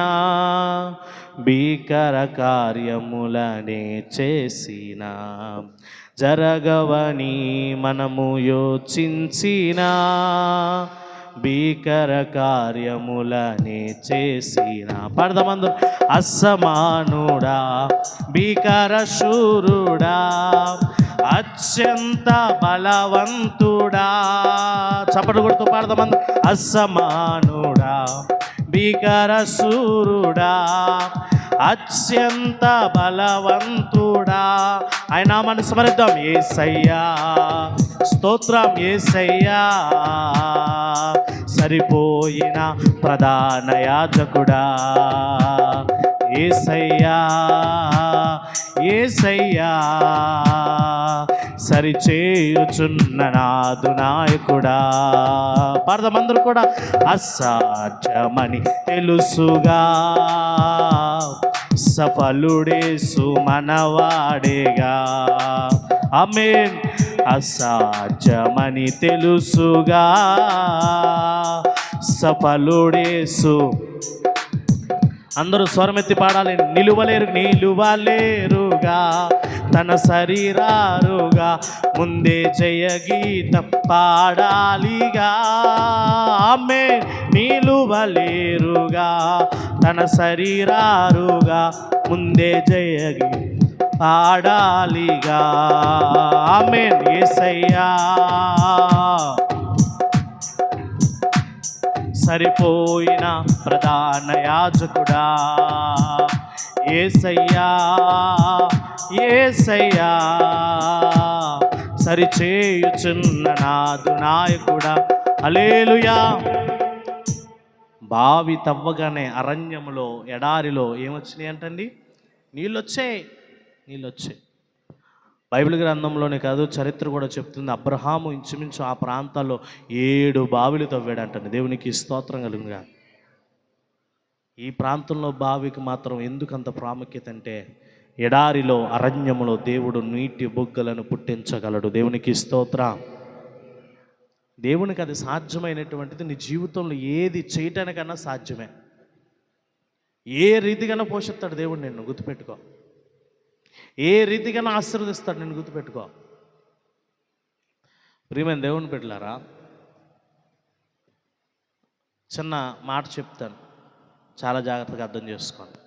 A: భీకర కార్యములనే చేసిన, జరగవని మనము యోచించిన భీకర కార్యములనే చేసిన. పాడదామందరూ. అసమానుడా, భీకర శూరుడా, అత్యంత బలవంతుడా. చప్పట్లు కొడుతూ పాడదామందరూ. అసమానుడా, భీకర శూరుడా, అత్యంత బలవంతుడా. ఆయన నామాన్ని స్మరిద్దాం. యేసయ్యా స్తోత్రం, యేసయ్యా సరిపోయిన ప్రధాన యాజకుడా. యేసయ్యా యేసయ్యా సరిచేయుచున్న నాదు నాయకుడా. పాడదామందరూ కూడా. అసాధ్యమని తెలుసుగా సఫలుడేసు మనవాడేగా. ఆమేన్. అసాధ్యమని తెలుసుగా సఫలుడేసు. అందరూ స్వరమెత్తి పాడాలి. నిలువలేరుగా తన శరీరారుగా ముందే జయగీతం పాడాలిగా. ఆమె నిలువలేరుగా తన శరీరారుగా ముందే జయగీతం పాడాలిగా. ఆమేన్. యేసయ్యా సరిపోయిన ప్రధాన యాజకుడా. యేసయ్యా యేసయ్యా సరిచేయుచున్న నాదు నాయకుడా. హల్లెలూయా. బావి తవ్వగానే అరణ్యములో, ఎడారిలో ఏమొచ్చినాయి అంటండి? నీళ్ళొచ్చాయి. బైబిల్ గ్రంథంలోనే కాదు, చరిత్ర కూడా చెప్తుంది. అబ్రహాము ఇంచుమించు ఆ ప్రాంతాల్లో 7 బావిలు తవ్వాడంటండి. దేవునికి స్తోత్రం కలుగుగా. ఈ ప్రాంతంలో బావికి మాత్రం ఎందుకంత ప్రాముఖ్యత అంటే, ఎడారిలో, అరణ్యములో దేవుడు నీటి బొగ్గలను పుట్టించగలడు. దేవునికి స్తోత్రం. దేవునికి అది సాధ్యమైనటువంటిది. నీ జీవితంలో ఏది చేయటానికన్నా సాధ్యమే. ఏ రీతిగానో పోషిస్తాడు దేవుడు నిన్ను, గుర్తుపెట్టుకో. ఏ రీతిగానో ఆశీర్వదిస్తాడు నిన్ను, గుర్తుపెట్టుకో. ప్రియమైన దేవుని బిడ్డలారా, చిన్న మాట చెప్తాను, చాలా జాగ్రత్తగా అర్థం చేసుకోండి.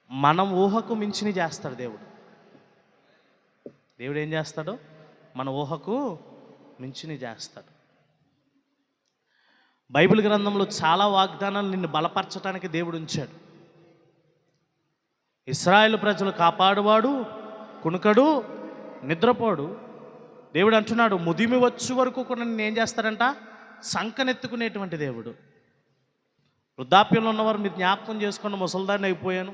A: మనం ఊహకు మించిని చేస్తాడు దేవుడు. దేవుడు ఏం చేస్తాడు? మన ఊహకు మించిని చేస్తాడు. బైబిల్ గ్రంథంలో చాలా వాగ్దానాలు నిన్ను బలపరచడానికి దేవుడు ఉంచాడు. ఇశ్రాయేలు ప్రజలు కాపాడువాడు, కునుకడు, నిద్రపోడు. దేవుడు అంటున్నాడు, ముదిమి వచ్చే వరకు కూడా నిన్ను ఏం చేస్తాడంట? సంకనెత్తుకునేటువంటి దేవుడు. వృద్ధాప్యంలో ఉన్నవారు మీరు జ్ఞాపకం చేసుకోండి. ముసలిదాన్ని అయిపోయాను,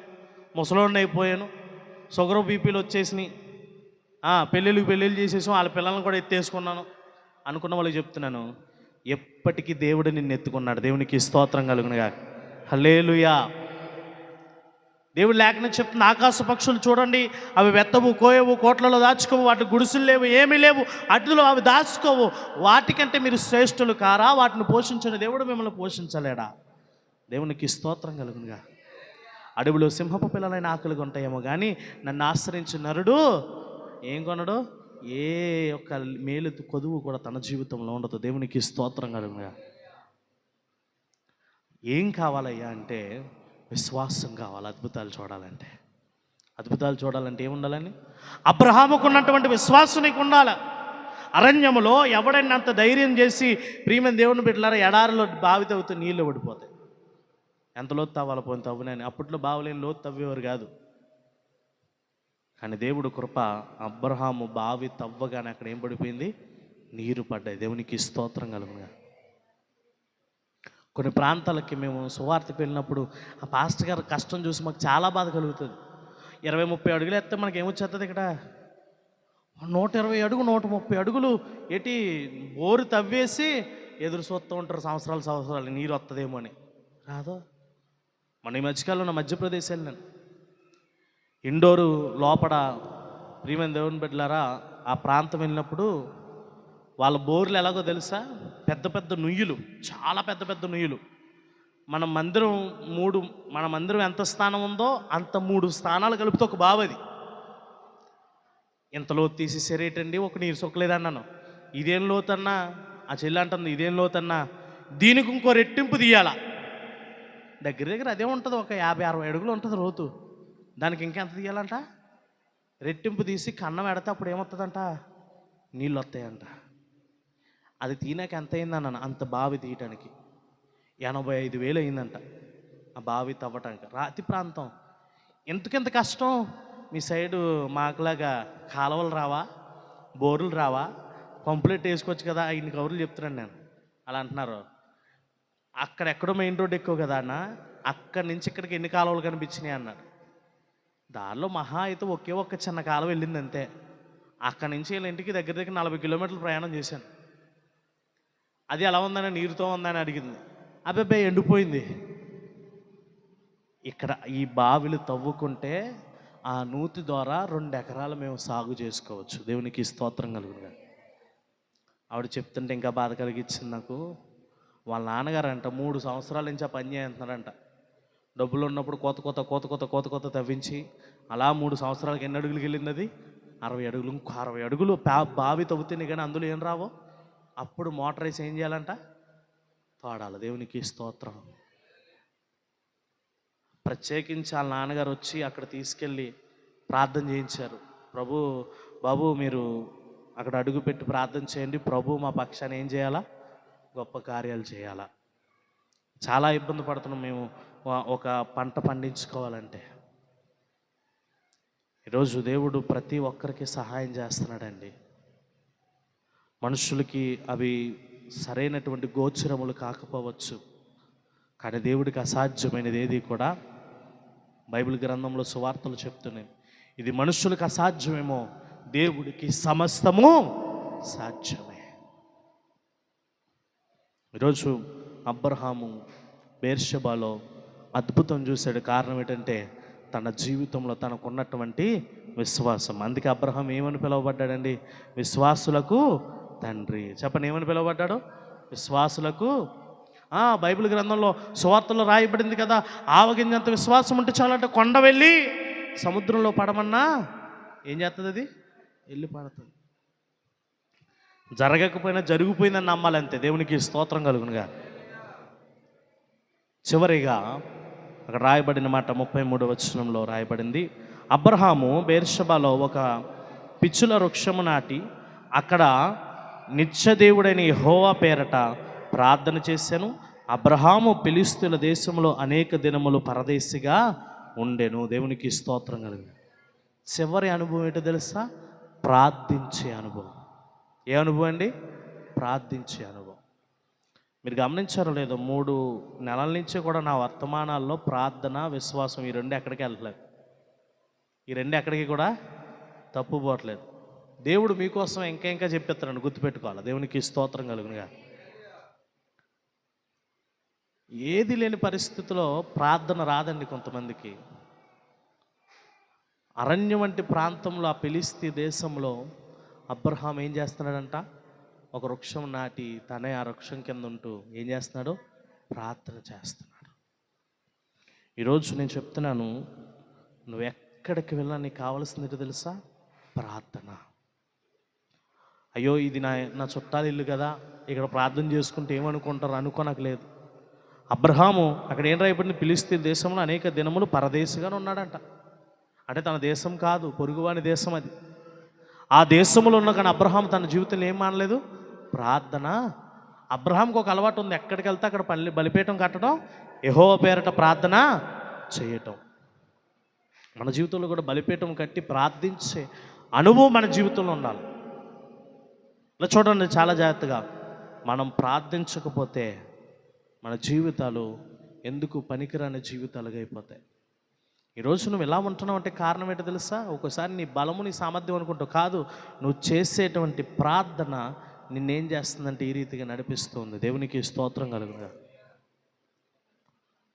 A: ముసలోడిని అయిపోయాను, షుగర్ బీపీలు వచ్చేసినాయి, పెళ్ళిళ్ళు చేసేసాం, వాళ్ళ పిల్లల్ని కూడా ఎత్తేసుకున్నాను అనుకున్న వాళ్ళకి చెప్తున్నాను, ఎప్పటికీ దేవుడు నిన్ను ఎత్తుకున్నాడు. దేవునికి స్తోత్రం కలుగునుగా. హల్లెలూయా. దేవుడు లేఖనం చెప్తున్న ఆకాశ పక్షులు చూడండి, అవి వెత్తవు, కోయవు, కోట్లలో దాచుకోవు, వాటి గుడిసెలు లేవు, ఏమీ లేవు, అడ్డులో అవి దాచుకోవు. వాటికంటే మీరు శ్రేష్ఠులు కారా? వాటిని పోషించిన దేవుడు మిమ్మల్ని పోషించలేడా? దేవునికి స్తోత్రం కలుగునుగా. అడవిలో సింహపు పిల్లలైన ఆకలిగా ఉంటాయేమో కానీ నన్ను ఆశ్రయించిన నరుడు ఏం కొనడు? ఏ ఒక్క మేలు కొదువు కూడా తన జీవితంలో ఉండదు. దేవునికి స్తోత్రం కలుగునుగా. ఏం కావాలయ్యా అంటే విశ్వాసం కావాలి. అద్భుతాలు చూడాలంటే ఏముండాలని? అబ్రహాముకు ఉన్నటువంటి విశ్వాసం నీకు ఉండాలి. అరణ్యములో ఎవడైనా అంత ధైర్యం చేసి ప్రియమైన దేవుని బిడ్డలారా, ఎడారిలో బావి తవ్వుతూ నీళ్ళు పడిపోతాయి. ఎంత లోతు తవ్వాలి పోని తవ్వునని. అప్పట్లో బావులేని లోతు తవ్వేవారు కాదు. కానీ దేవుడు కృప, అబ్రహాము బావి తవ్వగానే అక్కడ ఏం పడిపోయింది? నీరు పడ్డాయి. దేవునికి స్తోత్రం కలుగునుగా. కొన్ని ప్రాంతాలకి మేము సువార్తకి వెళ్ళినప్పుడు ఆ పాస్టర్ గారు కష్టం చూసి మాకు చాలా బాధ కలుగుతుంది. 20-30 అడుగులు ఎత్తే మనకి ఏమొచ్చేస్తుంది? ఇక్కడ 120 అడుగు 130 అడుగులు ఎటి బోరు తవ్వేసి ఎదురు చూస్తూ ఉంటారు సంవత్సరాలు నీరు వస్తుందేమో అని. రాదో. మన ఈ మధ్యకాలంలో మధ్యప్రదేశ్ వెళ్ళాను. ఇండోరు లోపల ప్రియమైన దేవుని బిడ్డలారా, ఆ ప్రాంతం వెళ్ళినప్పుడు వాళ్ళ బోర్లు ఎలాగో తెలుసా? పెద్ద పెద్ద నుయ్యులు, చాలా పెద్ద పెద్ద నుయ్యులు. మన మందిరం ఎంత స్థానం ఉందో అంత 3 స్థానాలు కలిపితే ఒక బావది. ఎంత లోతు తీసేసారేటండి, ఒక నీరు సొక్కలేదన్నాను. ఇదేం లోతన్నా? ఆ చెల్లి అంటుంది, ఇదేం లోతన్నా? దీనికి ఇంకో రెట్టింపు తీయాల. దగ్గర అదే ఉంటుంది, ఒక 50-60 అడుగులు ఉంటుంది లోతు. దానికి ఇంకెంత తీయాలంట? రెట్టింపు తీసి కన్నం ఎడితే అప్పుడు ఏమవుతుందంట? నీళ్ళు వస్తాయంట. అది తీనాక ఎంత అయిందన్నాను? అంత బావి తీయటానికి 85,000 అయిందంట ఆ బావి తవ్వటానికి. రాతి ప్రాంతం. ఎందుకెంత కష్టం? మీ సైడు మాకులాగా కాలువలు రావా, బోర్లు రావా, పంపులెట్ వేసుకోవచ్చు కదా, ఇన్ని కౌరులు చెప్తున్నాను నేను. అలా అంటున్నారు. అక్కడెక్కడో మెయిన్ రోడ్ ఎక్కువ కదా అన్న, అక్కడి నుంచి ఇక్కడికి ఎన్ని కాలువలు కనిపించినాయి అన్నాడు. దారిలో మహా అయితే ఒకే ఒక్క చిన్న కాలువ వెళ్ళింది అంతే. అక్కడి నుంచి వీళ్ళ ఇంటికి దగ్గర 40 కిలోమీటర్లు ప్రయాణం చేశాను. అది ఎలా ఉందని, నీరుతో ఉందని అడిగింది. అబ్బాయి ఎండిపోయింది. ఇక్కడ ఈ బావిలు తవ్వుకుంటే ఆ నూతి ద్వారా 2 ఎకరాలు మేము సాగు చేసుకోవచ్చు. దేవునికి స్తోత్రం కలుగునుగా. ఆవిడ చెప్తుంటే ఇంకా బాధ కలిగించింది నాకు. వాళ్ళ నాన్నగారంట 3 సంవత్సరాల నుంచి ఆ పని చేస్తున్నారంట. డబ్బులు ఉన్నప్పుడు కోత తవ్వించి అలా 3 సంవత్సరాలకి ఎన్ని అడుగులకి వెళ్ళింది? అది 60 అడుగులు. ఇంకో 60 అడుగులు బావి తవ్వుతుంది కానీ అందులో ఏం రావో. అప్పుడు మోటార్ వేసి ఏం చేయాలంట? తోడాలి. దేవునికి స్తోత్రం. ప్రత్యేకించి వాళ్ళ నాన్నగారు వచ్చి అక్కడ తీసుకెళ్ళి ప్రార్థన చేయించారు. బాబు మీరు అక్కడ అడుగు పెట్టి ప్రార్థన చేయండి, ప్రభు మా పక్షాన్ని ఏం చేయాలా? గొప్ప కార్యాలు చేయాలా. చాలా ఇబ్బంది పడుతున్నాం మేము ఒక పంట పండించుకోవాలంటే. ఈరోజు దేవుడు ప్రతి ఒక్కరికి సహాయం చేస్తున్నాడండి. మనుషులకి అవి సరైనటువంటి గోచరములు కాకపోవచ్చు, కానీ దేవుడికి అసాధ్యమైనది ఏది కూడా బైబిల్ గ్రంథంలో సువార్తలు చెప్తున్నాయి. ఇది మనుషులకు అసాధ్యమేమో, దేవుడికి సమస్తము సాధ్యమే. ఈరోజు అబ్రహాము బేర్షెబాలో అద్భుతం చూశాడు. కారణం ఏంటంటే తన జీవితంలో తనకున్నటువంటి విశ్వాసం. అందుకే అబ్రహాం ఏమని పిలువబడ్డాడండి? విశ్వాసులకు తండ్రి. చెప్పండి, ఏమని పిలువబడ్డాడు? విశ్వాసులకు. బైబిల్ గ్రంథంలో సువార్తలో రాయబడింది కదా, ఆవగింజంత విశ్వాసం ఉంటే చాలంటే కొండ వెళ్ళి సముద్రంలో పడమన్నా ఏం చేస్తుంది? అది వెళ్ళి పడుతుంది. జరగకపోయినా జరిగిపోయిందని నమ్మాలంతే. దేవునికి స్తోత్రం కలుగునుగా. చివరిగా అక్కడ రాయబడిన మాట 33వ వచనంలో రాయబడింది, అబ్రహాము బెర్షెబాలో ఒక పిచ్చుల వృక్షము నాటి అక్కడ నిత్యదేవుడైన యెహోవా పేరట ప్రార్థన చేశాను. అబ్రహాము ఫిలిష్తీయుల దేశంలో అనేక దినములు పరదేశిగా ఉండెను. దేవునికి స్తోత్రం కలిగింది. చివరి అనుభవం ఏంటో తెలుసా? ప్రార్థించే అనుభవం. ఏ అనుభవం అండి? ప్రార్థించే అనుభవం. మీరు గమనించారో లేదో, 3 నెలల నుంచి కూడా నా వర్తమానాల్లో ప్రార్థన, విశ్వాసం ఈ రెండు ఎక్కడికి వెళ్ళట్లేదు. ఈ రెండు ఎక్కడికి కూడా తప్పుపోవట్లేదు. దేవుడు మీకోసం ఇంకా చెప్పేస్తాడు, గుర్తుపెట్టుకోవాలి. దేవునికి స్తోత్రం కలుగునుగా. ఏది లేని పరిస్థితిలో ప్రార్థన రాదండి కొంతమందికి. అరణ్యం వంటి ప్రాంతంలో, ఆ ఫిలిష్తీ దేశంలో అబ్రహాం ఏం చేస్తున్నాడంట? ఒక వృక్షం నాటి తనే ఆ వృక్షం కింద ఉంటూ ఏం చేస్తున్నాడు? ప్రార్థన చేస్తున్నాడు. ఈరోజు నేను చెప్తున్నాను, నువ్వు ఎక్కడికి వెళ్ళినా నీకు కావాల్సింది తెలుసా? ప్రార్థన. అయ్యో ఇది నా చుట్టాల ఇల్లు కదా, ఇక్కడ ప్రార్థన చేసుకుంటే ఏమనుకుంటారు అనుకోనట్లేదు. అబ్రహాము అక్కడ ఏం రాయబడింది? ఫిలిష్తీ దేశంలో అనేక దినములు పరదేశిగానే ఉన్నాడంట. అంటే తన దేశం కాదు, పొరుగువాని దేశం అది. ఆ దేశంలో ఉన్న కానీ అబ్రహాం తన జీవితంలో ఏం మానలేదు? ప్రార్థన. అబ్రహాంకి ఒక అలవాటు ఉంది, ఎక్కడికి వెళ్తే అక్కడ బలిపీఠం కట్టడం, యెహోవా పేరట ప్రార్థన చేయటం. మన జీవితంలో కూడా బలిపీఠం కట్టి ప్రార్థించే అనుభవం మన జీవితంలో ఉండాలి. ఇలా చూడండి చాలా జాగ్రత్తగా, మనం ప్రార్థించకపోతే మన జీవితాలు ఎందుకు పనికిరాని జీవితాలుగా అయిపోతాయి. ఈరోజు నువ్వు ఎలా ఉంటున్నావు అంటే కారణం ఏంటో తెలుసా? ఒకసారి నీ బలము, నీ సామర్థ్యం అనుకుంటావు. కాదు, నువ్వు చేసేటువంటి ప్రార్థన నిన్నేం చేస్తుందంటే ఈ రీతిగా నడిపిస్తుంది. దేవునికి స్తోత్రం కలుగుగా.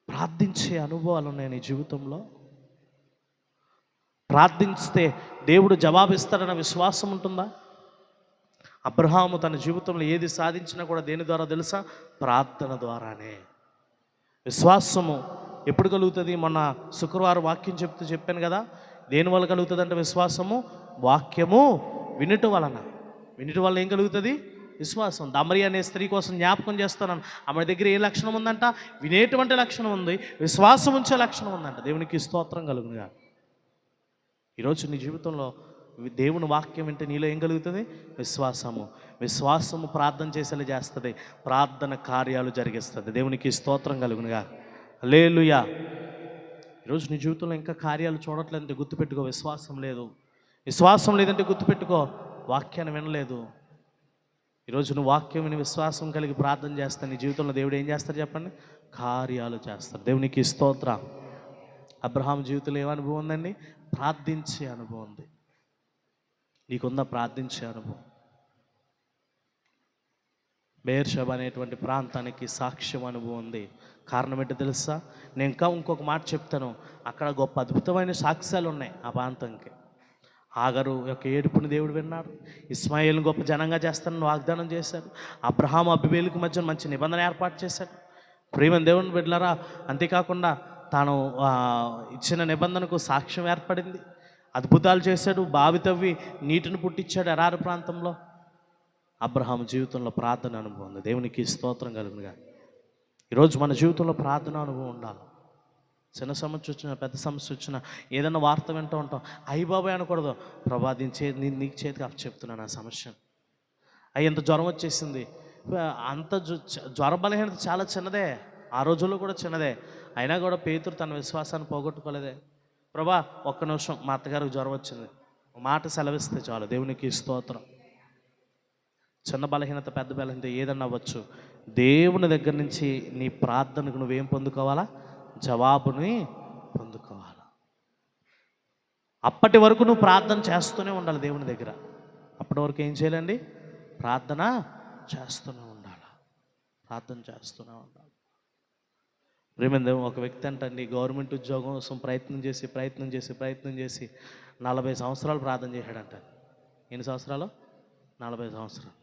A: ప్రార్థించే అనుభవాలు ఉన్నాయి నీ జీవితంలో. ప్రార్థిస్తే దేవుడు జవాబిస్తాడన్న విశ్వాసం ఉంటుందా? అబ్రహాము తన జీవితంలో ఏది సాధించినా కూడా దేని ద్వారా తెలుసా? ప్రార్థన ద్వారానే. విశ్వాసము ఎప్పుడు కలుగుతుంది? మొన్న శుక్రవారం వాక్యం చెప్పాను కదా, దేనివల్ల కలుగుతుంది అంటే విశ్వాసము, వాక్యము వినుట వలన. వినుట వల్ల ఏం కలుగుతుంది? విశ్వాసం. దమరి అనే స్త్రీ కోసం జ్ఞాపకం చేస్తున్నాను. ఆమె దగ్గర ఏ లక్షణం ఉందంట? వినేటువంటి లక్షణం ఉంది, విశ్వాసం ఉంచే లక్షణం ఉందంట. దేవునికి స్తోత్రం కలుగునుగా. ఈరోజు నీ జీవితంలో దేవుని వాక్యం వింటే నీలో ఏం కలుగుతుంది? విశ్వాసము. విశ్వాసము ప్రార్థన చేసేలా చేస్తుంది, ప్రార్థన కార్యాలు జరిగిస్తుంది. దేవునికి స్తోత్రం కలుగునుగా. హల్లెలూయా. ఈరోజు నీ జీవితంలో ఇంకా కార్యాలు చూడట్లేదంటే గుర్తుపెట్టుకో, విశ్వాసం లేదు. విశ్వాసం లేదంటే గుర్తుపెట్టుకో, వాక్యాన్ని వినలేదు. ఈరోజు నువ్వు వాక్యం విని విశ్వాసం కలిగి ప్రార్థన చేస్తా, నీ జీవితంలో దేవుడు ఏం చేస్తాడు చెప్పండి? కార్యాలు చేస్తాడు. దేవునికి స్తోత్రం. అబ్రహాం జీవితంలో ఏం అనుభవం ఉందండి? ప్రార్థించే అనుభవం ఉంది. నీకుందా ప్రార్థించే అనుభవం? బెర్షెబా అనేటువంటి ప్రాంతానికి సాక్ష్యం అనుభవం ఉంది. కారణం ఏంటో తెలుసా? నేను ఇంకొక మాట చెప్తాను. అక్కడ గొప్ప అద్భుతమైన సాక్ష్యాలు ఉన్నాయి ఆ ప్రాంతంకి. ఆగరు యొక్క ఏడుపుని దేవుడు విన్నాడు. ఇస్మాయిల్ని గొప్ప జనంగా చేస్తానని వాగ్దానం చేశాడు. అబ్రహాము అబీమెలెకు మధ్య మంచి నిబంధన ఏర్పాటు చేశాడు. ప్రియమైన దేవుని బిడ్డలారా, అంతేకాకుండా తాను ఇచ్చిన నిబంధనకు సాక్ష్యం ఏర్పడింది. అద్భుతాలు చేశాడు. బావి తవ్వి నీటిని పుట్టించాడు ఎడారి ప్రాంతంలో. అబ్రహాము జీవితంలో ప్రార్థన అనుభవం ఉంది. దేవునికి స్తోత్రం కలుగునుగా. ఈరోజు మన జీవితంలో ప్రార్థన అనుభవం ఉండాలి. చిన్న సమస్య వచ్చినా, పెద్ద సమస్య వచ్చినా, ఏదైనా వార్త వింటూ ఉంటాం, అయ్యి బాబాయ్ అనకూడదు. ప్రభా నీకు చేతికి చెప్తున్నాను ఆ సమస్యను. ఇంత జ్వరం వచ్చేసింది. అంత జ్వర బలహీనత చాలా చిన్నదే, ఆ రోజుల్లో కూడా చిన్నదే. అయినా కూడా పేతురు తన విశ్వాసాన్ని పోగొట్టుకోలేదే. ప్రభా ఒక్క నిమిషం, మా అత్తగారికి జ్వరం వచ్చింది, మాట సెలవిస్తే చాలు. దేవునికి స్తోత్రం. చిన్న బలహీనత, పెద్ద బలహీనత ఏదన్నా అవ్వచ్చు, దేవుని దగ్గర నుంచి నీ ప్రార్థనకు నువ్వేం పొందుకోవాలా? జవాబుని పొందుకోవాలా. అప్పటి వరకు నువ్వు ప్రార్థన చేస్తూనే ఉండాలి దేవుని దగ్గర. అప్పటి వరకు ఏం చేయాలండి? ప్రార్థన చేస్తూనే ఉండాలి. ప్రార్థన చేస్తూనే ఉండాలి. ప్రేమంది ఒక వ్యక్తి అంటండి, గవర్నమెంట్ ఉద్యోగం కోసం ప్రయత్నం చేసి 40 సంవత్సరాలు ప్రార్థన చేశాడంట. ఎన్ని సంవత్సరాలు? 40 సంవత్సరాలు.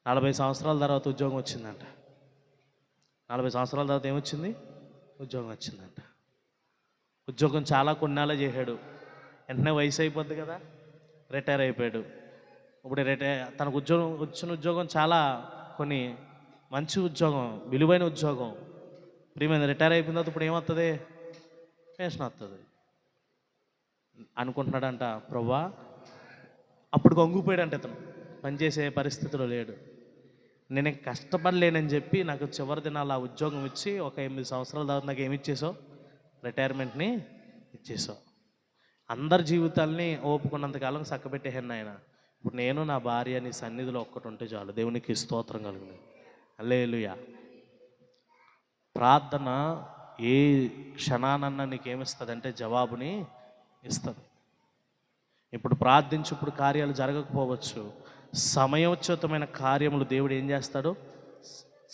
A: 40 సంవత్సరాల తర్వాత ఉద్యోగం వచ్చిందంట. 40 సంవత్సరాల తర్వాత ఏమొచ్చింది? ఉద్యోగం వచ్చిందంట. ఉద్యోగం చాలా కొన్నాళ్ళే చేశాడు. వెంటనే వయసు అయిపోద్ది కదా, రిటైర్ అయిపోయాడు. ఇప్పుడు తనకు వచ్చిన ఉద్యోగం చాలా మంచి ఉద్యోగం, విలువైన ఉద్యోగం. ప్రియమైన రిటైర్ అయిపోయిన తర్వాత ఇప్పుడు ఏమవుతుంది? పెన్షన్ వస్తుంది అనుకుంటున్నాడంట. ప్రభువా, అప్పుడు గొంగిపోయాడంట ఇతను, పనిచేసే పరిస్థితిలో లేడు. నేను కష్టపడలేనని చెప్పి నాకు చివరి దినాలు ఆ ఉద్యోగం ఇచ్చి ఒక 8 సంవత్సరాల తర్వాత నాకు ఏమి ఇచ్చేసావు? రిటైర్మెంట్ని ఇచ్చేసావు. అందరి జీవితాల్ని ఓపుకున్నంతకాలం చక్కబెట్టేసాను ఆయన. ఇప్పుడు నేను నా భార్య నీ సన్నిధిలో ఒక్కటి ఉంటే చాలు. దేవునికి స్తోత్రం కలుగును. హల్లెలూయా. ప్రార్థన ఏ క్షణానన్నా నీకేమిస్తుంది? జవాబుని ఇస్తుంది. ఇప్పుడు ప్రార్థించి ఇప్పుడు కార్యాలు జరగకపోవచ్చు. సమయోచితమైన కార్యములు దేవుడు ఏం చేస్తాడు?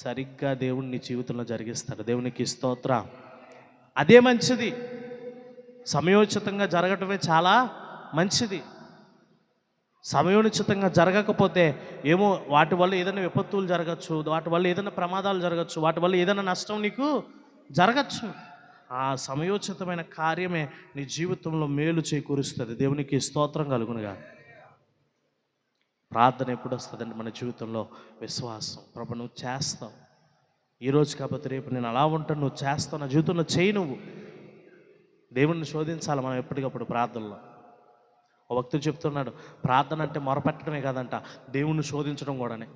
A: సరిగ్గా దేవుడు నీ జీవితంలో జరిగిస్తాడు. దేవునికి స్తోత్రం. అదే మంచిది. సమయోచితంగా జరగటమే చాలా మంచిది. సమయోచితంగా జరగకపోతే ఏమో వాటి వల్ల ఏదైనా విపత్తులు జరగచ్చు, వాటి వల్ల ఏదైనా ప్రమాదాలు జరగచ్చు, వాటి వల్ల ఏదైనా నష్టం నీకు జరగచ్చు. ఆ సమయోచితమైన కార్యమే నీ జీవితంలో మేలు చేకూరుస్తుంది. దేవునికి స్తోత్రం కలుగునుగా. ప్రార్థన ఎప్పుడు వస్తుందంటే మన జీవితంలో విశ్వాసం. ప్రభు నువ్వు చేస్తావు, ఈరోజు కాకపోతే రేపు నేను అలా ఉంటాను, నువ్వు చేస్తావు, నా జీవితంలో చేయి. నువ్వు దేవుణ్ణి శోధించాలి మనం ఎప్పటికప్పుడు ప్రార్థనలో. ఒక భక్తుడు చెప్తున్నాడు, ప్రార్థన అంటే మొరపెట్టడమే కాదంట, దేవుణ్ణి శోధించడం కూడానే.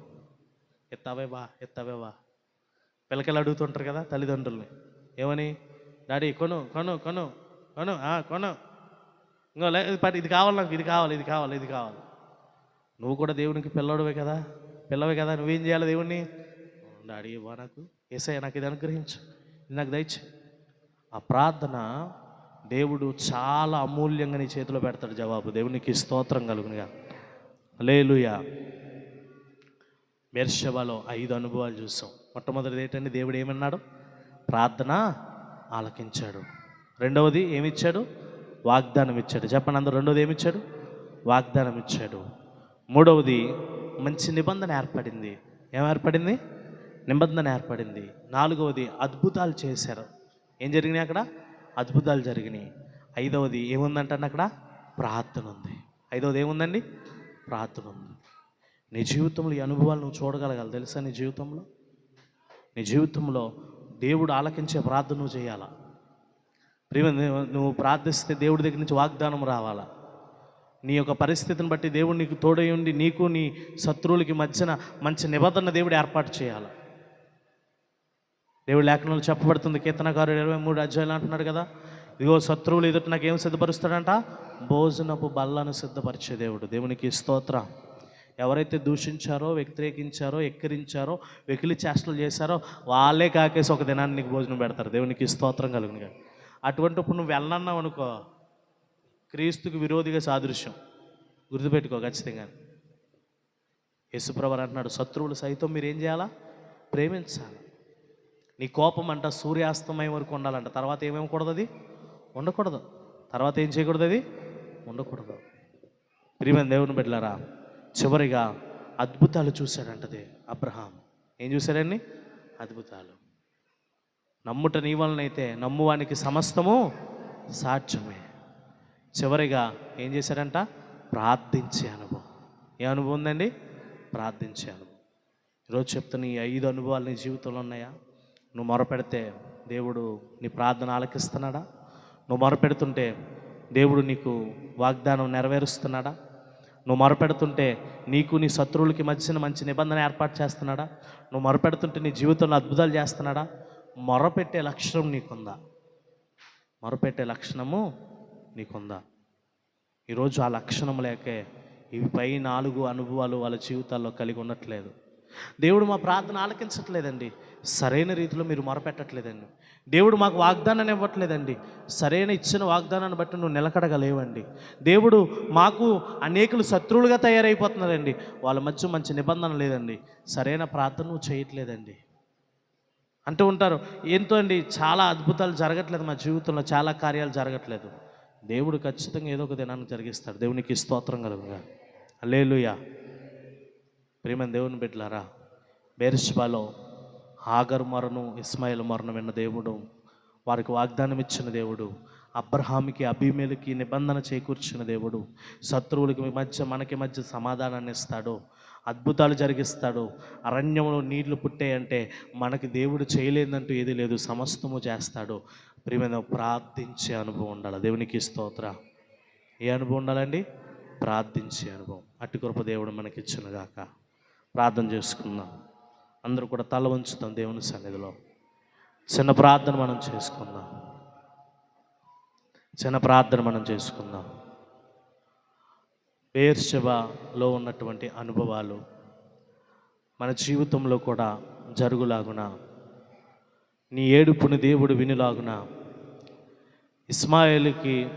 A: ఎత్తావేవా పిల్లకలు అడుగుతుంటారు కదా తల్లిదండ్రుల్ని, ఏమని? డాడీ కొను కొను కొను కొను కొను, ఇంకో ఇది కావాలి, నాకు ఇది కావాలి, ఇది కావాలి, ఇది కావాలి. నువ్వు కూడా దేవునికి పిల్లడివే కదా, పిల్లవే కదా. నువ్వేం చేయాలి? దేవుణ్ణి, డాడీ ఇవ్వ, నాకు యేసయ్య నాకు ఇది అనుగ్రహించు, ఇది నాకు దయచే. ఆ ప్రార్థన దేవుడు చాలా అమూల్యంగా నీ చేతిలో పెడతాడు జవాబు. దేవునికి స్తోత్రం కలుగునుగా. హల్లెలూయా. బెర్షెబాలో 5 అనుభవాలు చూసాం. మొట్టమొదటిది ఏంటంటే దేవుడు ఏమన్నాడు? ప్రార్థన ఆలకించాడు. రెండవది ఏమిచ్చాడు? వాగ్దానం ఇచ్చాడు. చెప్పండి అందరూ, రెండవది ఏమిచ్చాడు? వాగ్దానం ఇచ్చాడు. మూడవది మంచి నిబంధన ఏర్పడింది. ఏం ఏర్పడింది? నిబంధన ఏర్పడింది. నాలుగవది అద్భుతాలు చేశారు. ఏం జరిగినాయి అక్కడ? అద్భుతాలు జరిగినాయి. ఐదవది ఏముందంటే అక్కడ? ప్రార్థన ఉంది. ఐదవది ఏముందండి? ప్రార్థన ఉంది. నీ జీవితంలో ఈ అనుభవాలు నువ్వు చూడగలగాలి. తెలుసా? నీ జీవితంలో దేవుడు ఆలకించే ప్రార్థన నువ్వు చేయాలా? నువ్వు ప్రార్థిస్తే దేవుడి దగ్గర నుంచి వాగ్దానం రావాలా? నీ యొక్క పరిస్థితిని బట్టి దేవుడు నీకు తోడై ఉండి నీకు నీ శత్రువులకి మధ్యన మంచి నిబంధన దేవుడు ఏర్పాటు చేయాలి. దేవుడు లేఖనంలో చెప్పబడుతుంది, కీర్తనకారుడు 23 అధ్యాయాలు అంటున్నాడు కదా, ఇదిగో శత్రువులు ఎదుట నాకు ఏం సిద్ధపరుస్తాడంట? భోజనపు బల్లను సిద్ధపరిచే దేవుడు. దేవునికి స్తోత్రం. ఎవరైతే దూషించారో, వ్యతిరేకించారో, ఎక్కిరించారో, వెకిలి చేష్టలు చేశారో వాళ్ళే కాకేసి ఒక దినాన్ని నీకు భోజనం పెడతారు. దేవునికి స్తోత్రం కలుగునుగా. అటువంటి ఇప్పుడు నువ్వు వెళ్ళన్నావు అనుకో, క్రీస్తుకు విరోధిగా సాదృశ్యం. గుర్తుపెట్టుకో ఖచ్చితంగా. యేసుప్రభువు అంటున్నాడు, శత్రువులు సైతం మీరు ఏం చేయాలా? ప్రేమించాలి. నీ కోపం అంట సూర్యాస్తమయం వరకు ఉండాలంట. తర్వాత ఏమేమకూడదు? అది ఉండకూడదు. తర్వాత ఏం చేయకూడదు? అది ఉండకూడదు. ప్రియమైన దేవుని బిడ్డలారా, చివరిగా అద్భుతాలు చూశాడంటది అబ్రహాం. ఏం చూశాడండి? అద్భుతాలు. నమ్ముట నీ వలనైతే నమ్మువానికి సమస్తము సాధ్యమే. చివరిగా ఏం చేశాడంట? ప్రార్థించే అనుభవం. ఏ అనుభవం ఉందండి? ప్రార్థించే అనుభవం. ఈరోజు చెప్తున్న ఈ 5 అనుభవాలు నీ జీవితంలో ఉన్నాయా? నువ్వు మొరపెడితే దేవుడు నీ ప్రార్థన ఆలకిస్తున్నాడా? నువ్వు మొరపెడుతుంటే దేవుడు నీకు వాగ్దానం నెరవేరుస్తున్నాడా? నువ్వు మొరపెడుతుంటే నీకు నీ శత్రువులకి మధ్యన మంచి నిబంధన ఏర్పాటు చేస్తున్నాడా? నువ్వు మొరపెడుతుంటే నీ జీవితంలో అద్భుతాలు చేస్తున్నాడా? మొరపెట్టే లక్షణం నీకుందా? మొరపెట్టే లక్షణము నీకుందా? ఈరోజు ఆ లక్షణం లేకే ఇవి పై 4 అనుభవాలు వాళ్ళ జీవితాల్లో కలిగి ఉండట్లేదు. దేవుడు మా ప్రార్థన ఆలకించట్లేదండి, సరైన రీతిలో మీరు మొరపెట్టట్లేదండి. దేవుడు మాకు వాగ్దానాన్ని ఇవ్వట్లేదండి, సరైన ఇచ్చిన వాగ్దానాన్ని బట్టి నువ్వు నిలకడగలేవండి. దేవుడు మాకు అనేకులు శత్రువులుగా తయారైపోతున్నారండి, వాళ్ళ మధ్య మంచి నిబంధన లేదండి, సరైన ప్రార్థన నువ్వు చేయట్లేదండి అంటూ ఉంటారు. ఏంటో అండి, చాలా అద్భుతాలు జరగట్లేదు మా జీవితంలో, చాలా కార్యాలు జరగట్లేదు. దేవుడు ఖచ్చితంగా ఏదో ఒక దినాన్ని జరిగిస్తాడు. దేవునికి స్తోత్రం కలుగుగా. హల్లెలూయా. ప్రియమైన దేవుని బిడ్డలారా, బెర్షెబాలో హాగరు మరణం, ఇస్మాయిల్ మరణం విన్న దేవుడు, వారికి వాగ్దానం ఇచ్చిన దేవుడు, అబ్రహాముకి అబీమెలెకుకి నిబంధన చేకూర్చిన దేవుడు, శత్రువులకి మధ్య మనకి మధ్య సమాధానాన్ని ఇస్తాడు. అద్భుతాలు జరిగిస్తాడు. అరణ్యంలో నీళ్లు పుట్టాయంటే మనకి దేవుడు చేయలేదంటూ ఏది లేదు, సమస్తము చేస్తాడు. ప్రియమైన ప్రార్థించే అనుభవం ఉండాలి. దేవునికి స్తోత్ర. ఏ అనుభవం ఉండాలండి? ప్రార్థించే అనుభవం. అట్టి కృప దేవుడు మనకిచ్చునుగాక. ప్రార్థన చేసుకుందాం. అందరూ కూడా తల ఉంచుతాం దేవుని సన్నిధిలో. చిన్న ప్రార్థన మనం చేసుకుందాం. బెయేర్షెబాలో ఉన్నటువంటి అనుభవాలు మన జీవితంలో కూడా జరుగులాగున, నీ ఏడుపుని దేవుడు వినులాగున, ఇస్మాయేలుకి